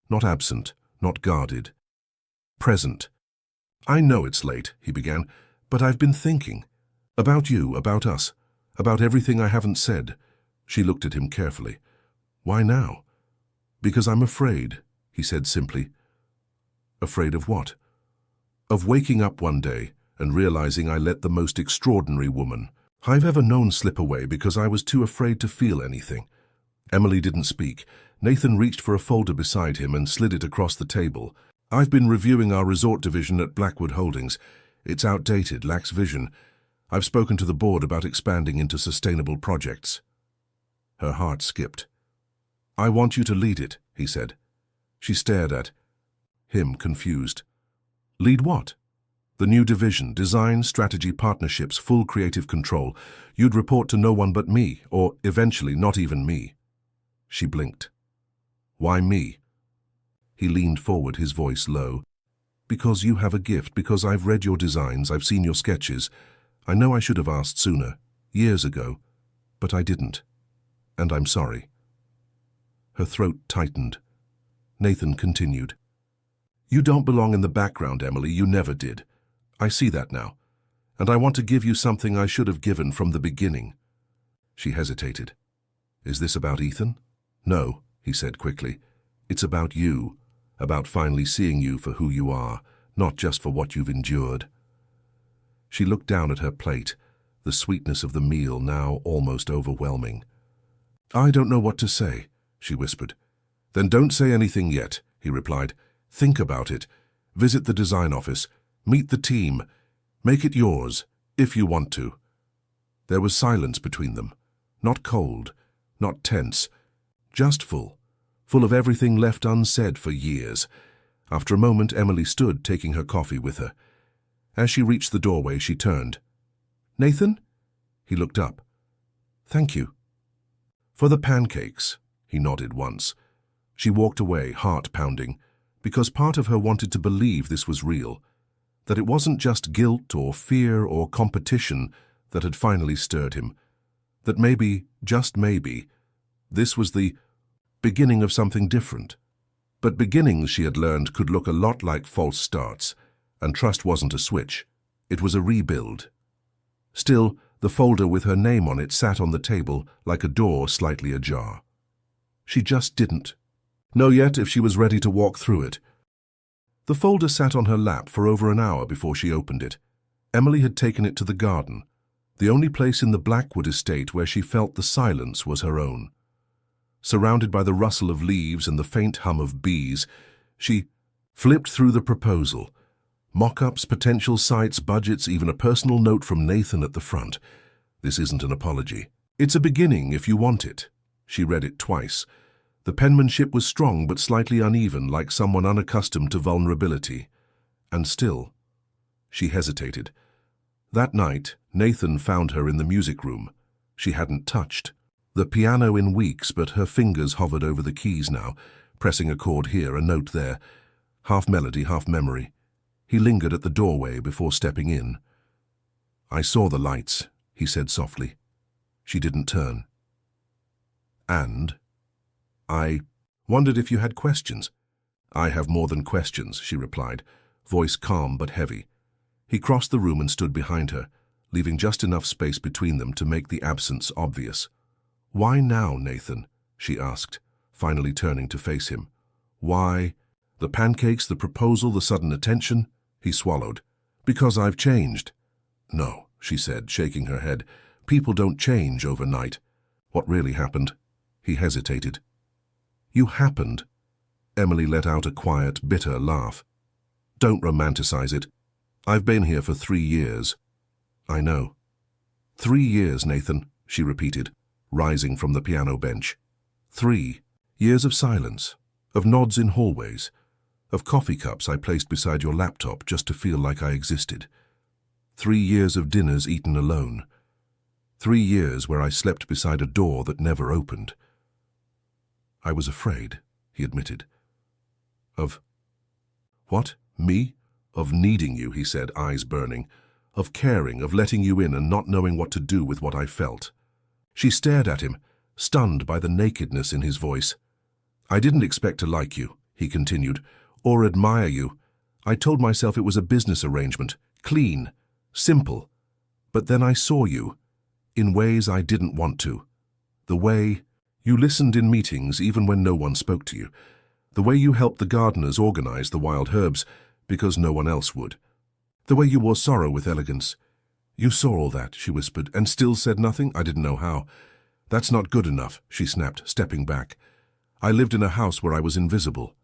Not absent, not guarded. Present. "I know it's late," he began, "but I've been thinking. About you, about us, about everything I haven't said." She looked at him carefully. "Why now?" "Because I'm afraid," he said simply. "Afraid of what?" "Of waking up one day and realizing I let the most extraordinary woman I've ever known slip away because I was too afraid to feel anything." Emily didn't speak. Nathan reached for a folder beside him and slid it across the table. "I've been reviewing our resort division at Blackwood Holdings. It's outdated, lacks vision. I've spoken to the board about expanding into sustainable projects." Her heart skipped. "I want you to lead it," he said. She stared at him, confused. "Lead what?" "The new division, design, strategy, partnerships, full creative control. You'd report to no one but me, or eventually not even me." She blinked. "Why me?" He leaned forward, his voice low. "Because you have a gift, because I've read your designs, I've seen your sketches. I know I should have asked sooner, years ago, but I didn't. And I'm sorry." Her throat tightened. Nathan continued. "You don't belong in the background, Emily. You never did. I see that now. And I want to give you something I should have given from the beginning." She hesitated. "Is this about Ethan?" "No," he said quickly. "It's about you, about finally seeing you for who you are, not just for what you've endured." She looked down at her plate, the sweetness of the meal now almost overwhelming. "I don't know what to say," she whispered. "Then don't say anything yet," he replied. "Think about it. Visit the design office. Meet the team. Make it yours, if you want to." There was silence between them. Not cold, not tense, just full of everything left unsaid for years. After a moment, Emily stood, taking her coffee with her. As she reached the doorway, she turned. "Nathan?" He looked up. "Thank you." "For the pancakes," he nodded once. She walked away, heart pounding, because part of her wanted to believe this was real, that it wasn't just guilt or fear or competition that had finally stirred him, that maybe, just maybe, this was the beginning of something different. But beginnings, she had learned, could look a lot like false starts, and trust wasn't a switch. It was a rebuild. Still, the folder with her name on it sat on the table like a door slightly ajar. She just didn't know yet if she was ready to walk through it. The folder sat on her lap for over an hour before she opened it. Emily had taken it to the garden, the only place in the Blackwood estate where she felt the silence was her own. Surrounded by the rustle of leaves and the faint hum of bees, she flipped through the proposal. Mock-ups, potential sites, budgets, even a personal note from Nathan at the front. This isn't an apology. It's a beginning if you want it. She read it twice. The penmanship was strong but slightly uneven, like someone unaccustomed to vulnerability. And still, she hesitated. That night, Nathan found her in the music room. She hadn't touched the piano in weeks, but her fingers hovered over the keys now, pressing a chord here, a note there, half melody, half memory. He lingered at the doorway before stepping in. "I saw the lights," he said softly. She didn't turn. "And I wondered if you had questions." "I have more than questions," she replied, voice calm but heavy. He crossed the room and stood behind her, leaving just enough space between them to make the absence obvious. "Why now, Nathan?" she asked, finally turning to face him. "Why? The pancakes, the proposal, the sudden attention?" He swallowed. "Because I've changed." "No," she said, shaking her head. "People don't change overnight." "What really happened?" He hesitated. "You happened." Emily let out a quiet, bitter laugh. "Don't romanticize it. I've been here for 3 years." "I know." 3 years, Nathan," she repeated, rising from the piano bench. 3 years of silence, of nods in hallways, of coffee cups I placed beside your laptop just to feel like I existed. 3 years of dinners eaten alone. 3 years where I slept beside a door that never opened. I was afraid, he admitted. Of what? Me? Of needing you, he said, eyes burning. Of caring, of letting you in and not knowing what to do with what I felt. She stared at him, stunned by the nakedness in his voice. I didn't expect to like you, he continued, or admire you. I told myself it was a business arrangement, clean, simple. But then I saw you, in ways I didn't want to. The way you listened in meetings even when no one spoke to you. The way you helped the gardeners organize the wild herbs because no one else would. The way you wore sorrow with elegance. You saw all that, she whispered, and still said nothing? I didn't know how. That's not good enough, she snapped, stepping back. I lived in a house where I was invisible,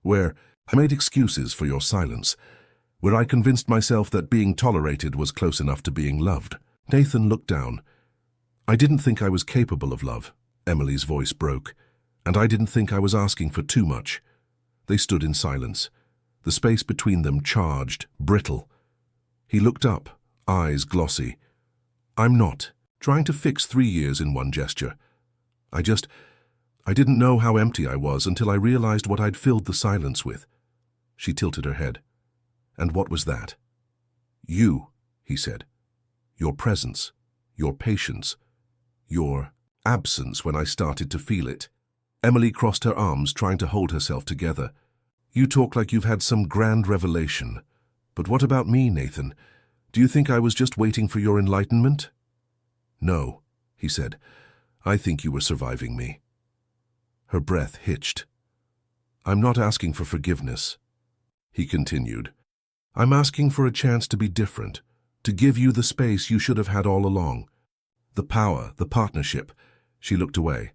where I made excuses for your silence, where I convinced myself that being tolerated was close enough to being loved. Nathan looked down. I didn't think I was capable of love, Emily's voice broke, and I didn't think I was asking for too much. They stood in silence, the space between them charged, brittle. He looked up, eyes glossy. I'm not trying to fix 3 years in one gesture. I didn't know how empty I was until I realized what I'd filled the silence with. She tilted her head. And what was that? You, he said. Your presence, your patience, your absence when I started to feel it. Emily crossed her arms, trying to hold herself together. You talk like you've had some grand revelation. But what about me, Nathan? Do you think I was just waiting for your enlightenment? No, he said. I think you were surviving me. Her breath hitched. I'm not asking for forgiveness, he continued. I'm asking for a chance to be different, to give you the space you should have had all along. The power, the partnership. She looked away.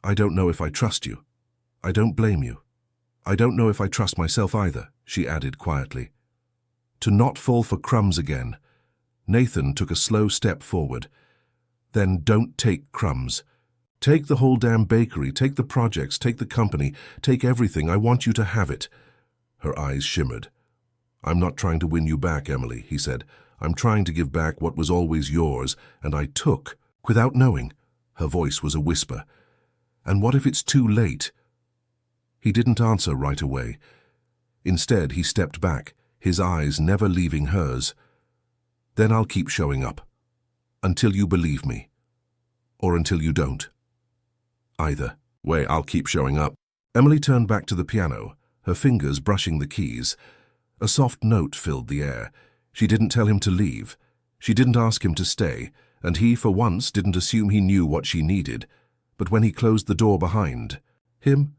I don't know if I trust you. I don't blame you. I don't know if I trust myself either, she added quietly. To not fall for crumbs again. Nathan took a slow step forward. Then don't take crumbs. Take the whole damn bakery, take the projects, take the company, take everything. I want you to have it. Her eyes shimmered. I'm not trying to win you back, Emily, he said. I'm trying to give back what was always yours, and I took, without knowing. Her voice was a whisper. And what if it's too late? He didn't answer right away. Instead, he stepped back, his eyes never leaving hers. Then I'll keep showing up. Until you believe me. Or until you don't. Either way, I'll keep showing up. Emily turned back to the piano, her fingers brushing the keys. A soft note filled the air. She didn't tell him to leave. She didn't ask him to stay, and he, for once, didn't assume he knew what she needed. But when he closed the door behind him,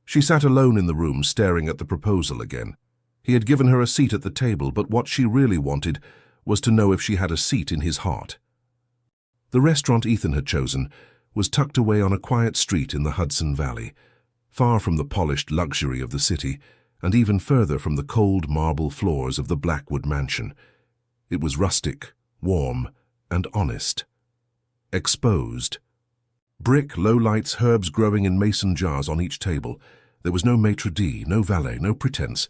she sat alone in the room, staring at the proposal again. He had given her a seat at the table, but what she really wanted was to know if she had a seat in his heart. The restaurant Ethan had chosen was tucked away on a quiet street in the Hudson Valley, far from the polished luxury of the city, and even further from the cold marble floors of the Blackwood mansion. It was rustic, warm, and honest. Exposed. Brick, low lights, herbs growing in mason jars on each table. There was no maitre d', no valet, no pretense.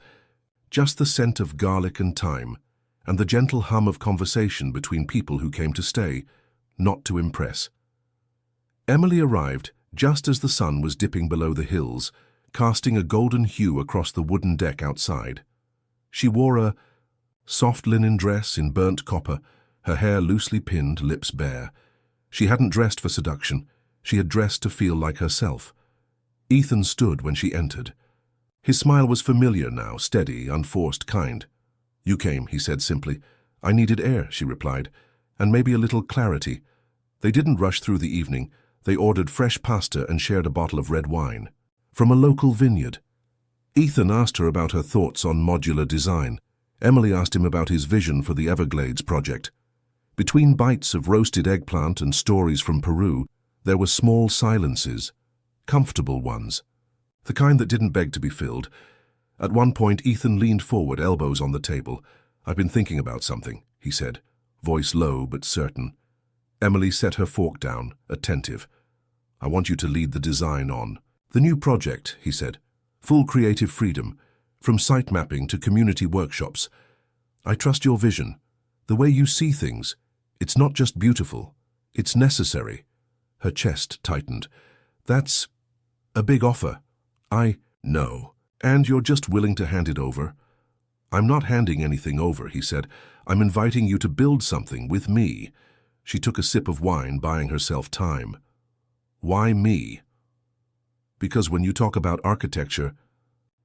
Just the scent of garlic and thyme, and the gentle hum of conversation between people who came to stay, not to impress. Emily arrived just as the sun was dipping below the hills, casting a golden hue across the wooden deck outside. She wore a soft linen dress in burnt copper, her hair loosely pinned, lips bare. She hadn't dressed for seduction. She had dressed to feel like herself. Ethan stood when she entered. His smile was familiar now, steady, unforced, kind. You came, he said simply. I needed air, she replied, and maybe a little clarity. They didn't rush through the evening. They ordered fresh pasta and shared a bottle of red wine. From a local vineyard. Ethan asked her about her thoughts on modular design. Emily asked him about his vision for the Everglades project. Between bites of roasted eggplant and stories from Peru, there were small silences, comfortable ones, the kind that didn't beg to be filled. At one point, Ethan leaned forward, elbows on the table. I've been thinking about something, he said, voice low but certain. Emily set her fork down, attentive. I want you to lead the design on. The new project, he said. Full creative freedom, from site mapping to community workshops. I trust your vision, the way you see things. It's not just beautiful, It's necessary. Her chest tightened. That's a big offer. I know. And you're just willing to hand it over? I'm not handing anything over, he said. I'm inviting you to build something with me. She took a sip of wine, buying herself time. Why me? Because when you talk about architecture,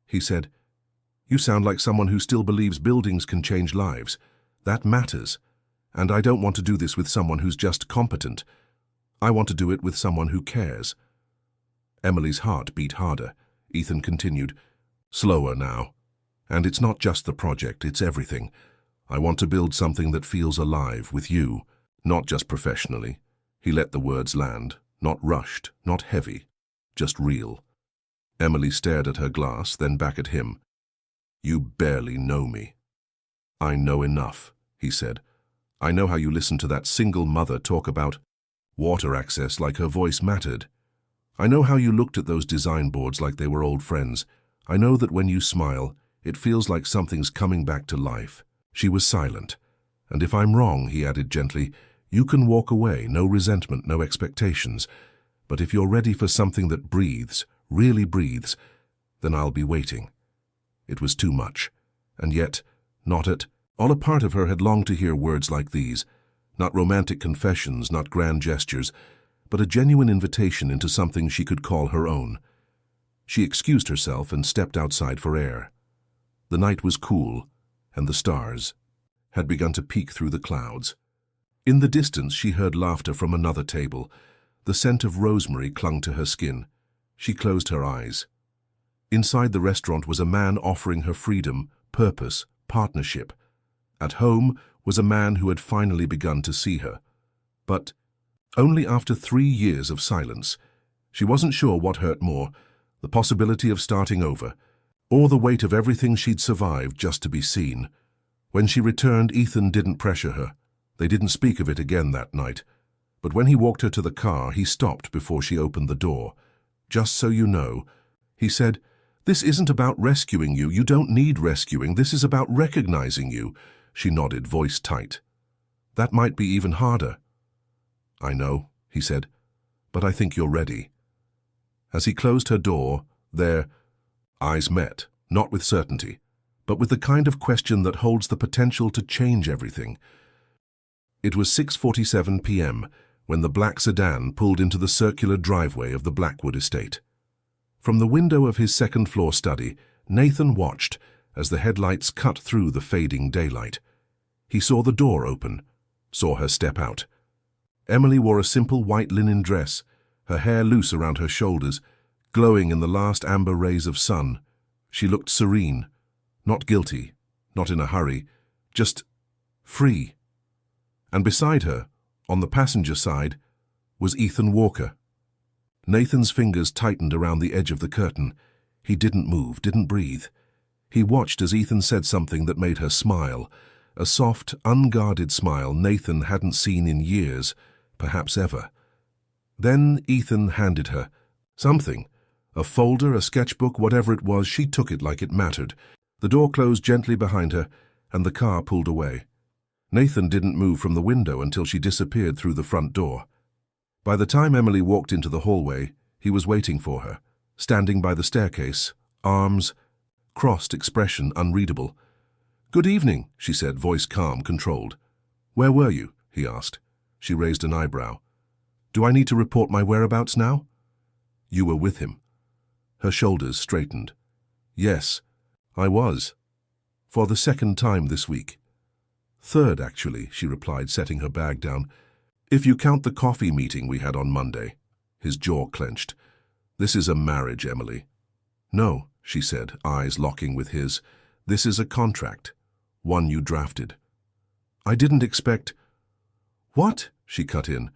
he said, you sound like someone who still believes buildings can change lives. That matters. And I don't want to do this with someone who's just competent. I want to do it with someone who cares. Emily's heart beat harder. Ethan continued, slower now. And it's not just the project, it's everything. I want to build something that feels alive with you, not just professionally. He let the words land, not rushed, not heavy, just real. Emily stared at her glass, then back at him. You barely know me. I know enough, he said. I know how you listen to that single mother talk about water access like her voice mattered. I know how you looked at those design boards like they were old friends. I know that when you smile, it feels like something's coming back to life. She was silent. And if I'm wrong, he added gently, you can walk away, no resentment, no expectations. But if you're ready for something that breathes, really breathes, then I'll be waiting. It was too much. And yet, not it. All a part of her had longed to hear words like these. Not romantic confessions, not grand gestures, but a genuine invitation into something she could call her own. She excused herself and stepped outside for air. The night was cool, and the stars had begun to peek through the clouds. In the distance, she heard laughter from another table. The scent of rosemary clung to her skin. She closed her eyes. Inside the restaurant was a man offering her freedom, purpose, partnership. At home was a man who had finally begun to see her. But only after 3 years of silence. She wasn't sure what hurt more, the possibility of starting over, or the weight of everything she'd survived just to be seen. When she returned, Ethan didn't pressure her. They didn't speak of it again that night. But when he walked her to the car, he stopped before she opened the door. Just so you know, he said, this isn't about rescuing you. You don't need rescuing. This is about recognizing you. She nodded, voice tight. That might be even harder. I know, he said, but I think you're ready. As he closed her door, their eyes met, not with certainty, but with the kind of question that holds the potential to change everything. It was 6:47 p.m. when the black sedan pulled into the circular driveway of the Blackwood estate. From the window of his second-floor study, Nathan watched as the headlights cut through the fading daylight. He saw the door open, saw her step out. Emily wore a simple white linen dress, her hair loose around her shoulders, glowing in the last amber rays of sun. She looked serene, not guilty, not in a hurry, just free. And beside her, on the passenger side, was Ethan Walker. Nathan's fingers tightened around the edge of the curtain. He didn't move, didn't breathe. He watched as Ethan said something that made her smile, a soft, unguarded smile Nathan hadn't seen in years, perhaps ever. Then Ethan handed her something, a folder, a sketchbook, whatever it was. She took it like it mattered. The door closed gently behind her, and the car pulled away. Nathan didn't move from the window until she disappeared through the front door. By the time Emily walked into the hallway, he was waiting for her, standing by the staircase, arms crossed, expression unreadable. "Good evening," she said, voice calm, controlled. "Where were you?" he asked. She raised an eyebrow. "Do I need to report my whereabouts now?" "You were with him." Her shoulders straightened. "Yes, I was. For the second time this week." "Third, actually," she replied, setting her bag down. "If you count the coffee meeting we had on Monday." His jaw clenched. "This is a marriage, Emily." "No," she said, eyes locking with his. "This is a contract. One you drafted." "I didn't expect—" "What?" she cut in.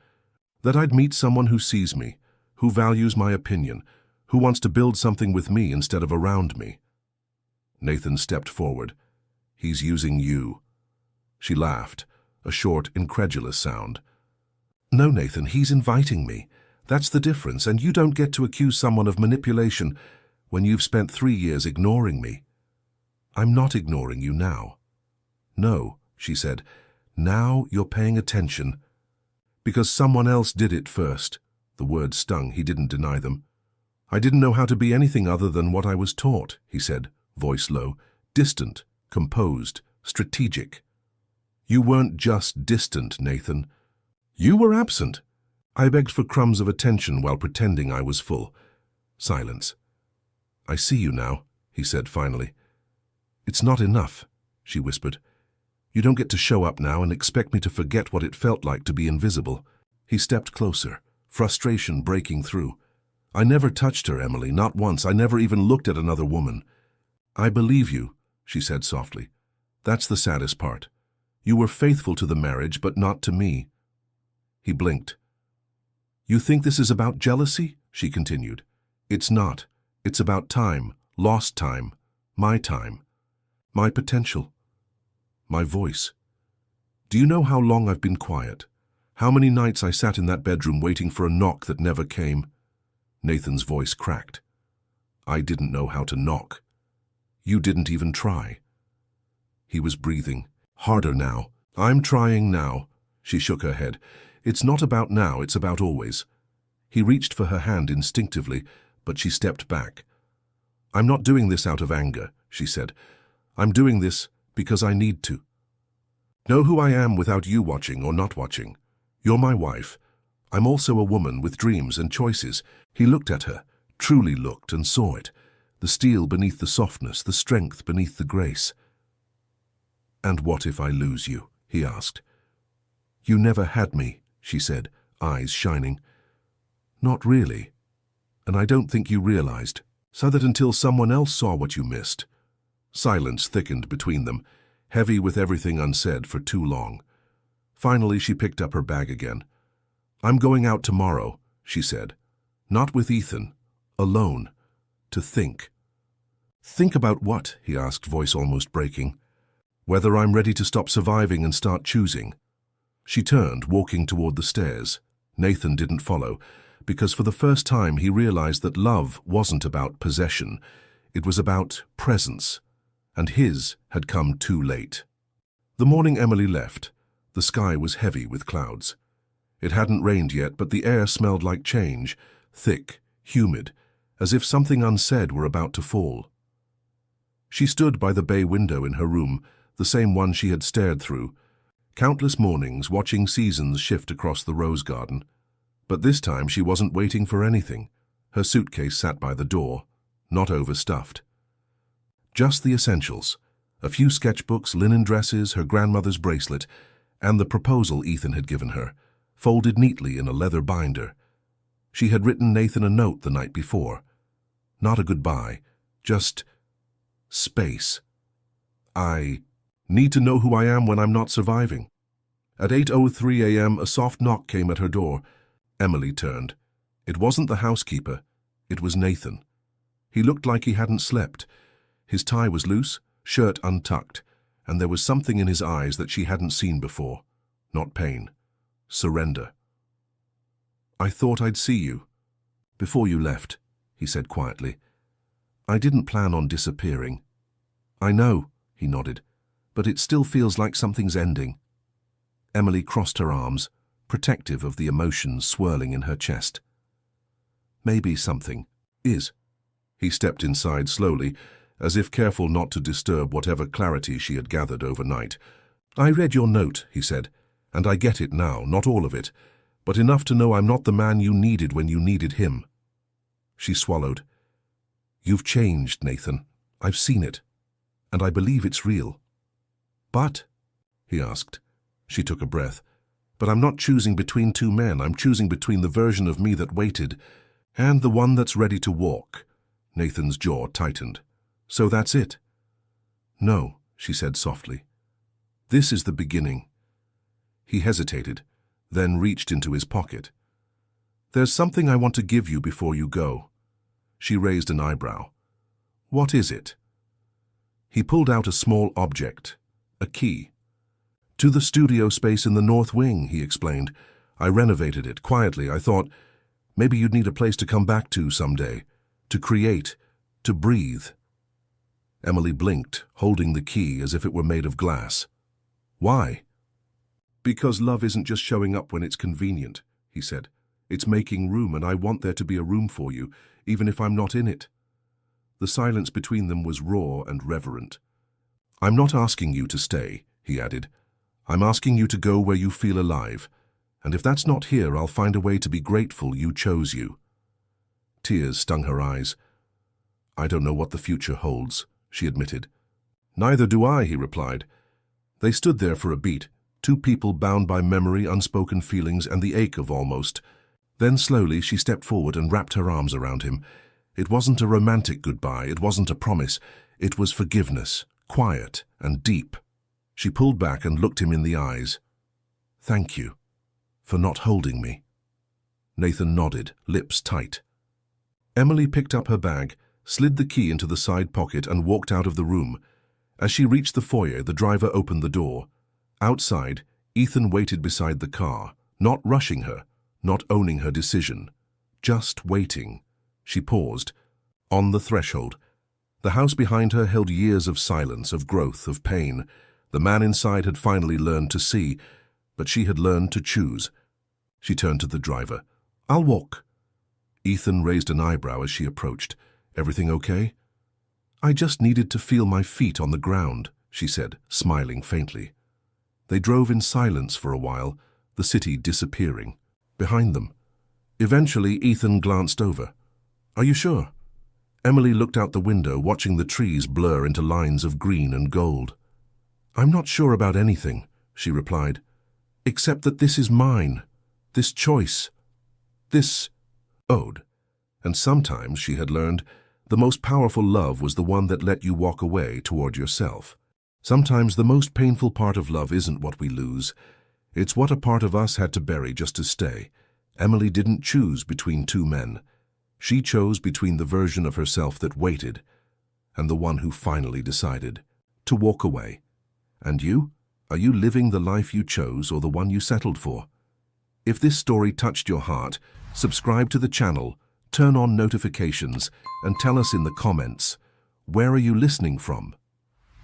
"That I'd meet someone who sees me, who values my opinion, who wants to build something with me instead of around me." Nathan stepped forward. "He's using you." She laughed, a short, incredulous sound. "No, Nathan, he's inviting me. That's the difference, and you don't get to accuse someone of manipulation when you've spent 3 years ignoring me." "I'm not ignoring you now." "No," she said. "Now you're paying attention." Because someone else did it first. The words stung, he didn't deny them. I didn't know how to be anything other than what I was taught, he said, voice low, distant, composed, strategic. You weren't just distant, Nathan. You were absent. I begged for crumbs of attention while pretending I was full. Silence. I see you now, he said finally. It's not enough, she whispered. You don't get to show up now and expect me to forget what it felt like to be invisible. He stepped closer, frustration breaking through. I never touched her, Emily, not once. I never even looked at another woman. I believe you, she said softly. That's the saddest part. You were faithful to the marriage, but not to me. He blinked. You think this is about jealousy? She continued. It's not. It's about time, lost time, my potential, my voice. Do you know how long I've been quiet? How many nights I sat in that bedroom waiting for a knock that never came? Nathan's voice cracked. I didn't know how to knock. You didn't even try. He was breathing. Harder now. I'm trying now. She shook her head. It's not about now, it's about always. He reached for her hand instinctively, but she stepped back. I'm not doing this out of anger, she said. I'm doing this because I need to. Know who I am without you watching or not watching. You're my wife. I'm also a woman with dreams and choices. He looked at her, truly looked and saw it. The steel beneath the softness, the strength beneath the grace. And what if I lose you? He asked. You never had me, she said, eyes shining. Not really. And I don't think you realized. So that until someone else saw what you missed. Silence thickened between them, heavy with everything unsaid for too long. Finally, she picked up her bag again. I'm going out tomorrow, she said. Not with Ethan. Alone. To think. Think about what? He asked, voice almost breaking. Whether I'm ready to stop surviving and start choosing. She turned, walking toward the stairs. Nathan didn't follow, because for the first time he realized that love wasn't about possession. It was about presence, and his had come too late. The morning Emily left, the sky was heavy with clouds. It hadn't rained yet, but the air smelled like change, thick, humid, as if something unsaid were about to fall. She stood by the bay window in her room, the same one she had stared through, countless mornings watching seasons shift across the rose garden. But this time she wasn't waiting for anything. Her suitcase sat by the door, not overstuffed. Just the essentials, a few sketchbooks, linen dresses, her grandmother's bracelet, and the proposal Ethan had given her, folded neatly in a leather binder. She had written Nathan a note the night before. Not a goodbye, just space. I need to know who I am when I'm not surviving. At 8:03 a.m., a soft knock came at her door. Emily turned. It wasn't the housekeeper. It was Nathan. He looked like he hadn't slept. His tie was loose, shirt untucked, and there was something in his eyes that she hadn't seen before. Not pain. Surrender. I thought I'd see you. Before you left, he said quietly. I didn't plan on disappearing. I know, he nodded, but it still feels like something's ending. Emily crossed her arms, protective of the emotions swirling in her chest. Maybe something is. He stepped inside slowly, as if careful not to disturb whatever clarity she had gathered overnight. I read your note, he said, and I get it now, not all of it, but enough to know I'm not the man you needed when you needed him. She swallowed. You've changed, Nathan. I've seen it, and I believe it's real. But, he asked. She took a breath. But I'm not choosing between two men. I'm choosing between the version of me that waited and the one that's ready to walk. Nathan's jaw tightened. So that's it? No, she said softly. This is the beginning. He hesitated, then reached into his pocket. There's something I want to give you before you go. She raised an eyebrow. What is it? He pulled out a small object, a key. To the studio space in the north wing, he explained. I renovated it quietly. I thought, maybe you'd need a place to come back to someday, to create, to breathe. Emily blinked, holding the key as if it were made of glass. Why? Because love isn't just showing up when it's convenient, he said. It's making room, and I want there to be a room for you, even if I'm not in it. The silence between them was raw and reverent. I'm not asking you to stay, he added. I'm asking you to go where you feel alive, and if that's not here, I'll find a way to be grateful you chose you. Tears stung her eyes. I don't know what the future holds, she admitted. Neither do I, he replied. They stood there for a beat, two people bound by memory, unspoken feelings, and the ache of almost. Then slowly she stepped forward and wrapped her arms around him. It wasn't a romantic goodbye, it wasn't a promise. It was forgiveness, quiet and deep. She pulled back and looked him in the eyes. Thank you for not holding me. Nathan nodded, lips tight. Emily picked up her bag, slid the key into the side pocket and walked out of the room. As she reached the foyer, the driver opened the door. Outside, Ethan waited beside the car, not rushing her, not owning her decision, just waiting. She paused. On the threshold. The house behind her held years of silence, of growth, of pain. The man inside had finally learned to see, but she had learned to choose. She turned to the driver. I'll walk. Ethan raised an eyebrow as she approached. Everything okay? I just needed to feel my feet on the ground, she said, smiling faintly. They drove in silence for a while, the city disappearing. Behind them. Eventually, Ethan glanced over. Are you sure? Emily looked out the window, watching the trees blur into lines of green and gold. I'm not sure about anything, she replied, except that this is mine, this choice, this ode. And sometimes, she had learned, the most powerful love was the one that let you walk away toward yourself. Sometimes the most painful part of love isn't what we lose. It's what a part of us had to bury just to stay. Emily didn't choose between two men. She chose between the version of herself that waited and the one who finally decided to walk away. And you? Are you living the life you chose or the one you settled for? If this story touched your heart, subscribe to the channel, turn on notifications, and tell us in the comments, where are you listening from?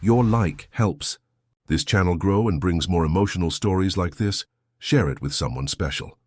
Your like helps this channel grow and brings more emotional stories like this. Share it with someone special.